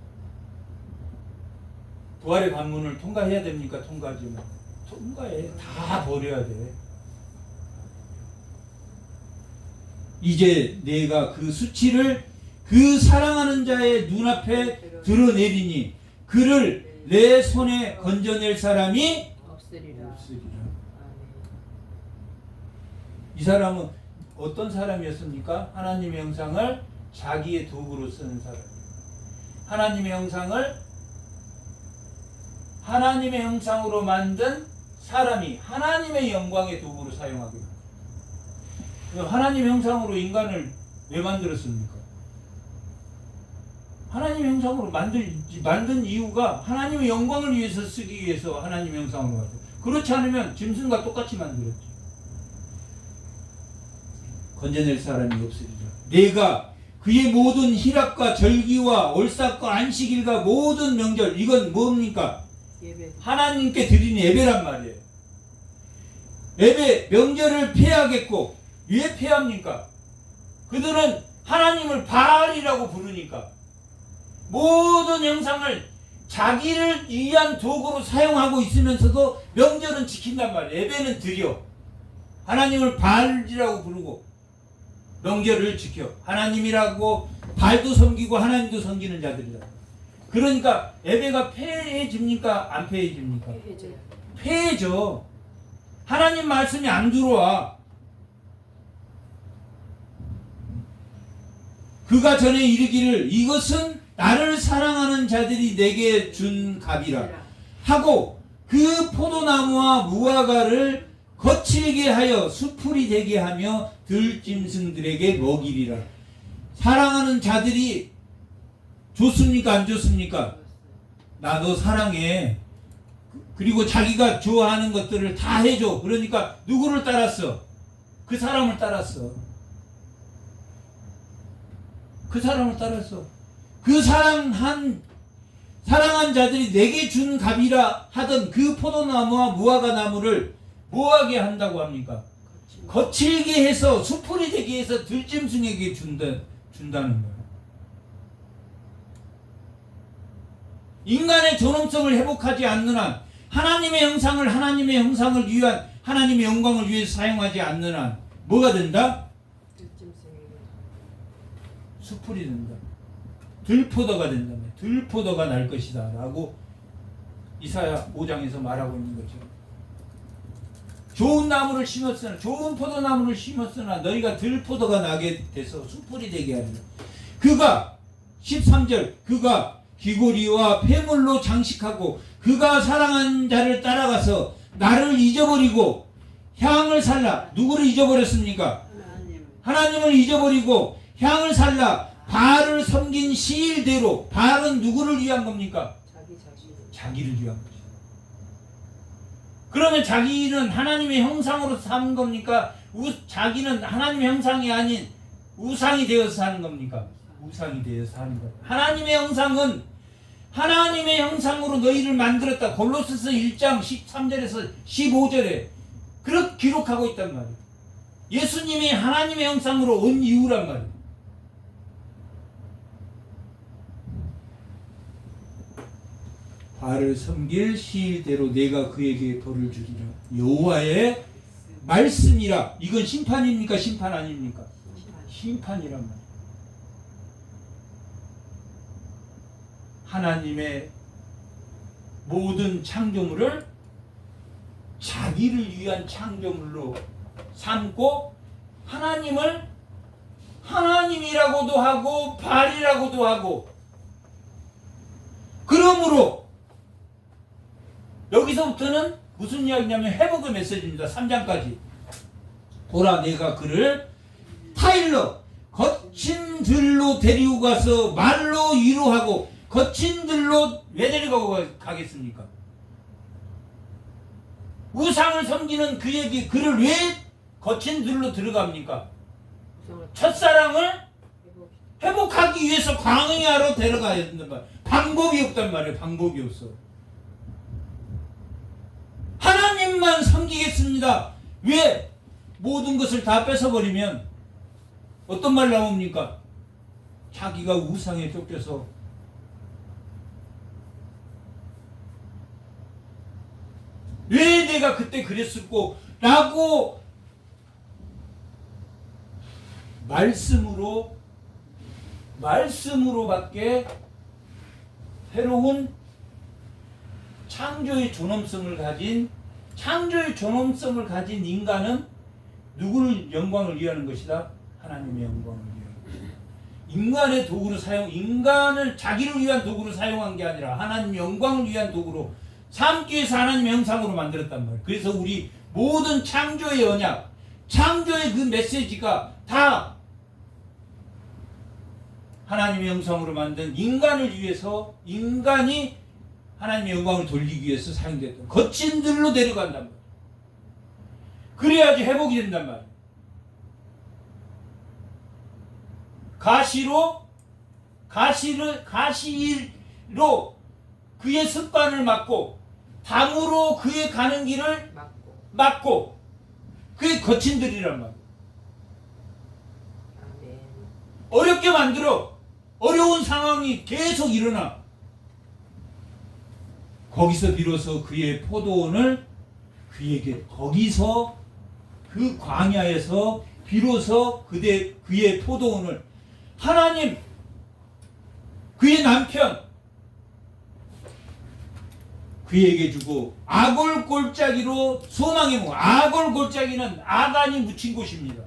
부활의 관문을 통과해야 됩니까? 통과하지 마. 통과해. 다 버려야 돼. 이제 내가 그 수치를 그 사랑하는 자의 눈앞에 드러내리니 그를 내 손에 건져낼 사람이 없으리라. 이 사람은 어떤 사람이었습니까? 하나님의 형상을 자기의 도구로 쓰는 사람이에요. 하나님의 형상을 하나님의 형상으로 만든 사람이 하나님의 영광의 도구로 사용하게 됩니다. 하나님의 형상으로 인간을 왜 만들었습니까? 하나님의 형상으로 만든 이유가 하나님의 영광을 위해서 쓰기 위해서 하나님의 형상으로 만들었어요. 그렇지 않으면 짐승과 똑같이 만들었죠. 건져낼 사람이 없으리라. 내가 그의 모든 희락과 절기와 월삭과 안식일과 모든 명절, 이건 뭡니까? 예배. 하나님께 드리는 예배란 말이에요. 예배, 명절을 폐하겠고 왜 폐합니까? 그들은 하나님을 바알이라고 부르니까 모든 형상을 자기를 위한 도구로 사용하고 있으면서도 명절은 지킨단 말이에요. 예배는 드려. 하나님을 바알이라고 부르고 명절을 지켜. 하나님이라고 바알도 섬기고 하나님도 섬기는 자들이다. 그러니까 예배가 폐해집니까? 안 폐해집니까? 폐해져. 하나님 말씀이 안 들어와. 그가 전에 이르기를 이것은 나를 사랑하는 자들이 내게 준 값이라 하고 그 포도나무와 무화과를 거칠게 하여 수풀이 되게 하며 들짐승들에게 먹이리라. 사랑하는 자들이 좋습니까? 안 좋습니까? 나 너 사랑해. 그리고 자기가 좋아하는 것들을 다 해줘. 그러니까 누구를 따랐어? 그 사람을 따랐어. 그 사람을 따랐어. 그 사랑한 자들이 내게 준 값이라 하던 그 포도나무와 무화과 나무를 뭐하게 한다고 합니까? 거칠게 해서 수풀이 되게 해서 들짐승에게 준다는 거예요. 인간의 존엄성을 회복하지 않는 한, 하나님의 형상을 위한 하나님의 영광을 위해서 사용하지 않는 한 뭐가 된다? 수풀이 된다. 들포도가 된다. 들포도가 날 것이다 라고 이사야 5장에서 말하고 있는 거죠. 좋은 나무를 심었으나, 좋은 포도나무를 심었으나 너희가 들포도가 나게 돼서 수풀이 되게 하리라. 그가 13절 그가 귀고리와 폐물로 장식하고 그가 사랑한 자를 따라가서 나를 잊어버리고 향을 살라. 누구를 잊어버렸습니까? 하나님을 잊어버리고 향을 살라 바알을 섬긴 시일대로. 바알은 누구를 위한 겁니까? 자기를 위한 거죠. 그러면 자기는 하나님의 형상으로 사는 겁니까? 자기는 하나님의 형상이 아닌 우상이 되어서 사는 겁니까? 우상이 되어서 사는 것. 하나님의 형상은 하나님의 형상으로 너희를 만들었다. 골로새서 1장 13절에서 15절에 그렇게 기록하고 있단 말이에요. 예수님이 하나님의 형상으로 온 이유란 말이에요. 바알을 섬길 시일대로 내가 그에게 벌을 주리라. 여호와의 말씀이라. 이건 심판입니까? 심판 아닙니까? 심판이란 말이에요. 하나님의 모든 창조물을 자기를 위한 창조물로 삼고 하나님을 하나님이라고도 하고 발이라고도 하고, 그러므로 여기서부터는 무슨 이야기냐면 회복의 메시지입니다. 3장까지. 보라, 내가 그를 타일러 거친 들로 데리고 가서 말로 위로하고. 거친 들로 왜 데리고 가겠습니까? 우상을 섬기는 그에게 그를 왜 거친 들로 들어갑니까? 첫사랑을 회복하기 위해서 광야로 데려가야 된단 말이에요. 방법이 없단 말이에요. 방법이 없어. 하나님만 섬기겠습니다. 왜? 모든 것을 다 뺏어버리면 어떤 말 나옵니까? 자기가 우상에 쫓겨서 왜 내가 그때 그랬을꼬? 라고 말씀으로밖에 새로운 창조의 존엄성을 가진 인간은 누구를 영광을 위하는 것이다? 하나님의 영광을 위하는 것이다. 인간의 도구로 인간을 자기를 위한 도구로 사용한 게 아니라 하나님의 영광을 위한 도구로 삼기 위해서 하나님의 형상으로 만들었단 말이에요. 그래서 우리 모든 창조의 언약, 창조의 그 메시지가 다 하나님의 형상으로 만든 인간을 위해서, 인간이 하나님의 영광을 돌리기 위해서 사용됐던 거친 들로 데려간단 말이에요. 그래야지 회복이 된단 말이에요. 가시로 그의 습관을 막고, 담으로 그의 가는 길을 막고, 그게 거친 들이란 말이에요. 어렵게 만들어. 어려운 상황이 계속 일어나. 거기서 비로소 그의 포도원을 그에게, 거기서 그 광야에서 비로소 그의 포도원을 하나님, 그의 남편 그에게 주고, 아골 골짜기로 소망의 문. 아골 골짜기는 아간이 묻힌 곳입니다.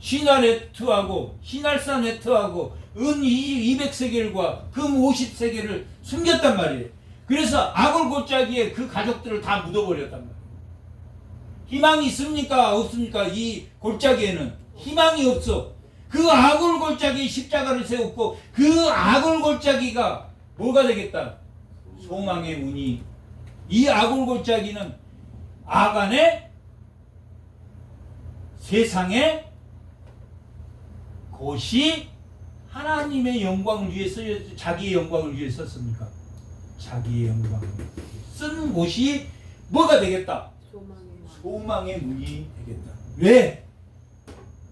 시날 네트하고 시날산 네트하고 은 200세겔과 금 50세겔을 숨겼단 말이에요. 그래서 아골 골짜기에 그 가족들을 다 묻어버렸단 말이에요. 희망이 있습니까? 없습니까? 이 골짜기에는 희망이 없어. 그 아골 골짜기에 십자가를 세웠고, 그 아골 골짜기가 뭐가 되겠다? 소망의 문이. 이 아골 골짜기는 아간의 세상의 곳이 하나님의 영광을 위해서, 자기의 영광을 위해서 썼습니까? 자기의 영광을 쓴 곳이 뭐가 되겠다? 소망의 문이 되겠다. 왜?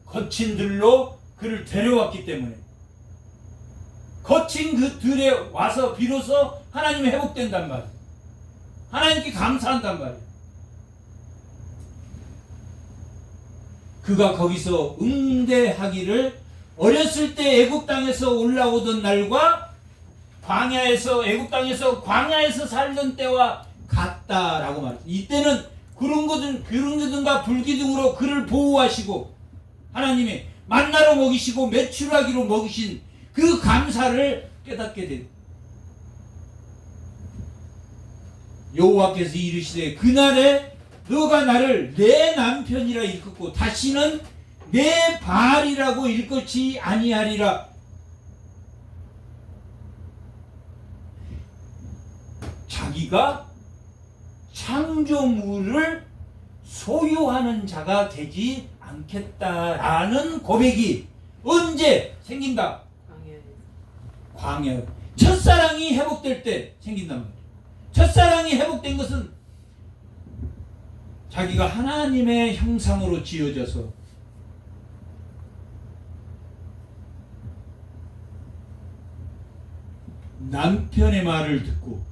거친 들로 그를 데려왔기 때문에. 거친 그 들에 와서 비로소 하나님이 회복된단 말이에요. 하나님께 감사한단 말이에요. 그가 거기서 응대하기를, 어렸을 때 애굽 땅에서 올라오던 날과 애굽 땅에서 광야에서 살던 때와 같다라고 말해요. 이때는 구름기둥과 불기둥으로 그를 보호하시고, 하나님이 만나로 먹이시고 메추라기로 먹이신 그 감사를 깨닫게 된. 여호와께서 이르시되, 그날에 너가 나를 내 남편이라 일컫고 다시는 내 발이라고 일컫지 아니하리라. 자기가 창조물을 소유하는 자가 되지 않겠다라는 고백이 언제 생긴다? 광야. 첫사랑이 회복될 때 생긴단 말이에요. 첫사랑이 회복된 것은 자기가 하나님의 형상으로 지어져서 남편의 말을 듣고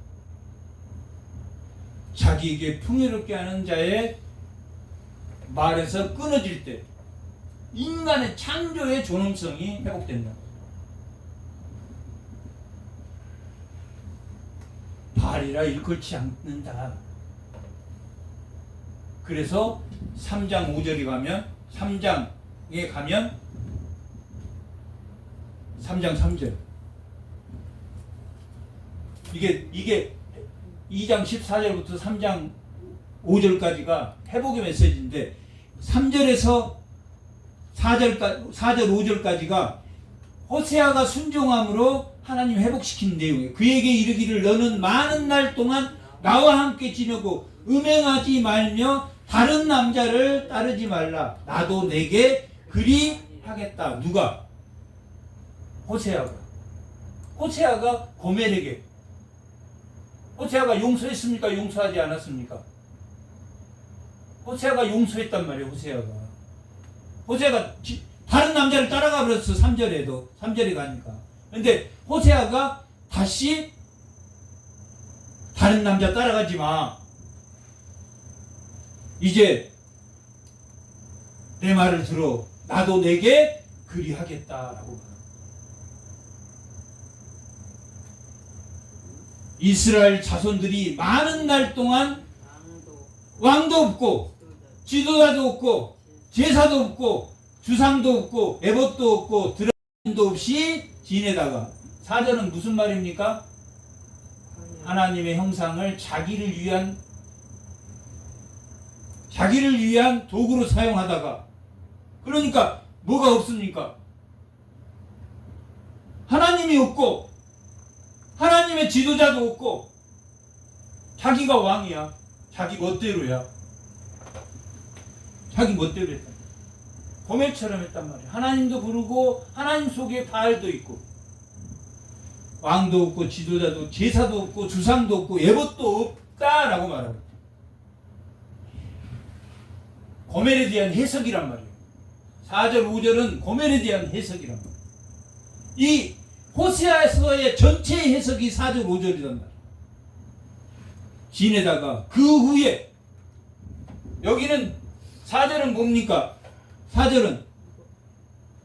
자기에게 풍요롭게 하는 자의 말에서 끊어질 때 인간의 창조의 존엄성이 회복된다. 말이라 일컬지 않는다. 그래서 3장 5절에 가면 3장에 가면 3장 3절 이게 2장 14절부터 3장 5절까지가 회복의 메시지인데 3절에서 4절 5절까지가 호세아가 순종함으로 하나님 회복시키는 내용이에요. 그에게 이르기를 너는 많은 날 동안 나와 함께 지내고 음행하지 말며 다른 남자를 따르지 말라. 나도 내게 그리하겠다. 누가? 호세아가 고멜에게. 호세아가 용서했습니까? 용서하지 않았습니까? 호세아가 용서했단 말이에요. 호세아가 다른 남자를 따라가 버렸어. 3절에 가니까. 근데 호세아가 다시 다른 남자 따라가지 마. 이제 내 말을 들어. 나도 내게 그리하겠다라고 말합니다. 이스라엘 자손들이 많은 날 동안 왕도 없고 지도자도 없고 제사도 없고 주상도 없고 에봇도 없고 드라도 없이 지내다가 4절은 무슨 말입니까? 하나님의 형상을 자기를 위한 도구로 사용하다가 그러니까 뭐가 없습니까? 하나님이 없고 하나님의 지도자도 없고 자기가 왕이야. 자기 멋대로야. 자기 멋대로 했다. 고멜처럼 했단 말이야. 하나님도 부르고 하나님 속에 바알도 있고 왕도 없고 지도자도 제사도 없고 주상도 없고 에봇도 없다라고 말하고 고멜에 대한 해석이란 말이에요. 4절 5절은 고멜에 대한 해석이란 말이에요. 이 호세아서의 전체 해석이 4절 5절이란 말이에요. 지내다가 그 후에 여기는 4절은 뭡니까? 4절은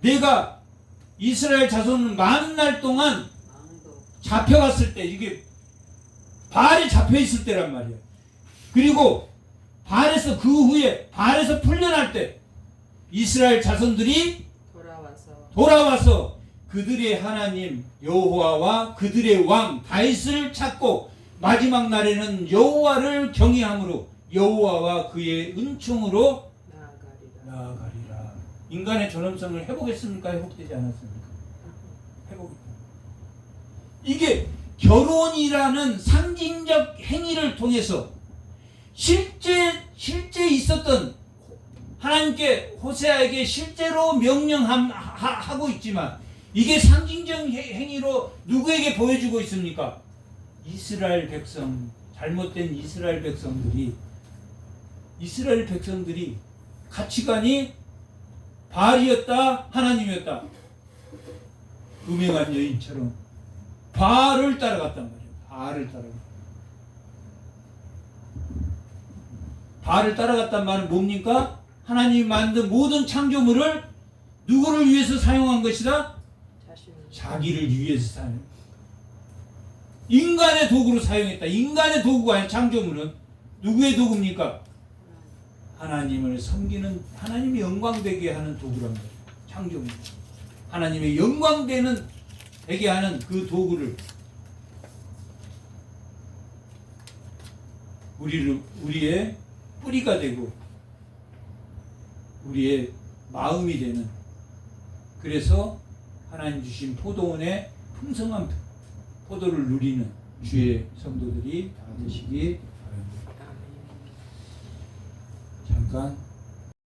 내가 이스라엘 자손은 많은 날 동안 잡혀갔을 때 이게 바알에 잡혀있을 때란 말이에요. 그리고 바알에서 그 후에 바알에서 풀려날 때 이스라엘 자손들이 돌아와서 그들의 하나님 여호와와 그들의 왕 다윗을 찾고 마지막 날에는 여호와를 경외함으로 여호와와 그의 은총으로 나아가리라. 인간의 존엄성을 회복했습니까? 회복되지 않았습니까? 회복했다. 이게 결혼이라는 상징적 행위를 통해서 실제 있었던 하나님께 호세아에게 실제로 명령하고 있지만 이게 상징적 행위로 누구에게 보여주고 있습니까? 이스라엘 백성, 잘못된 이스라엘 백성들이 가치관이 바알이었다, 하나님이었다. 음행한 여인처럼 바알을 따라갔단 말이에요. 바알을 따라갔단 말은 뭡니까? 하나님이 만든 모든 창조물을 누구를 위해서 사용한 것이다? 자기를 위해서 사용. 인간의 도구로 사용했다. 인간의 도구가 아니라 창조물은 누구의 도구입니까? 하나님을 섬기는, 하나님이 영광되게 하는 도구란 말이에요. 창조물. 하나님의 영광되게 하는 그 도구를 우리의 뿌리가 되고 우리의 마음이 되는, 그래서 하나님 주신 포도원의 풍성한 포도를 누리는 주의 성도들이 다 되시기 바랍니다. 잠깐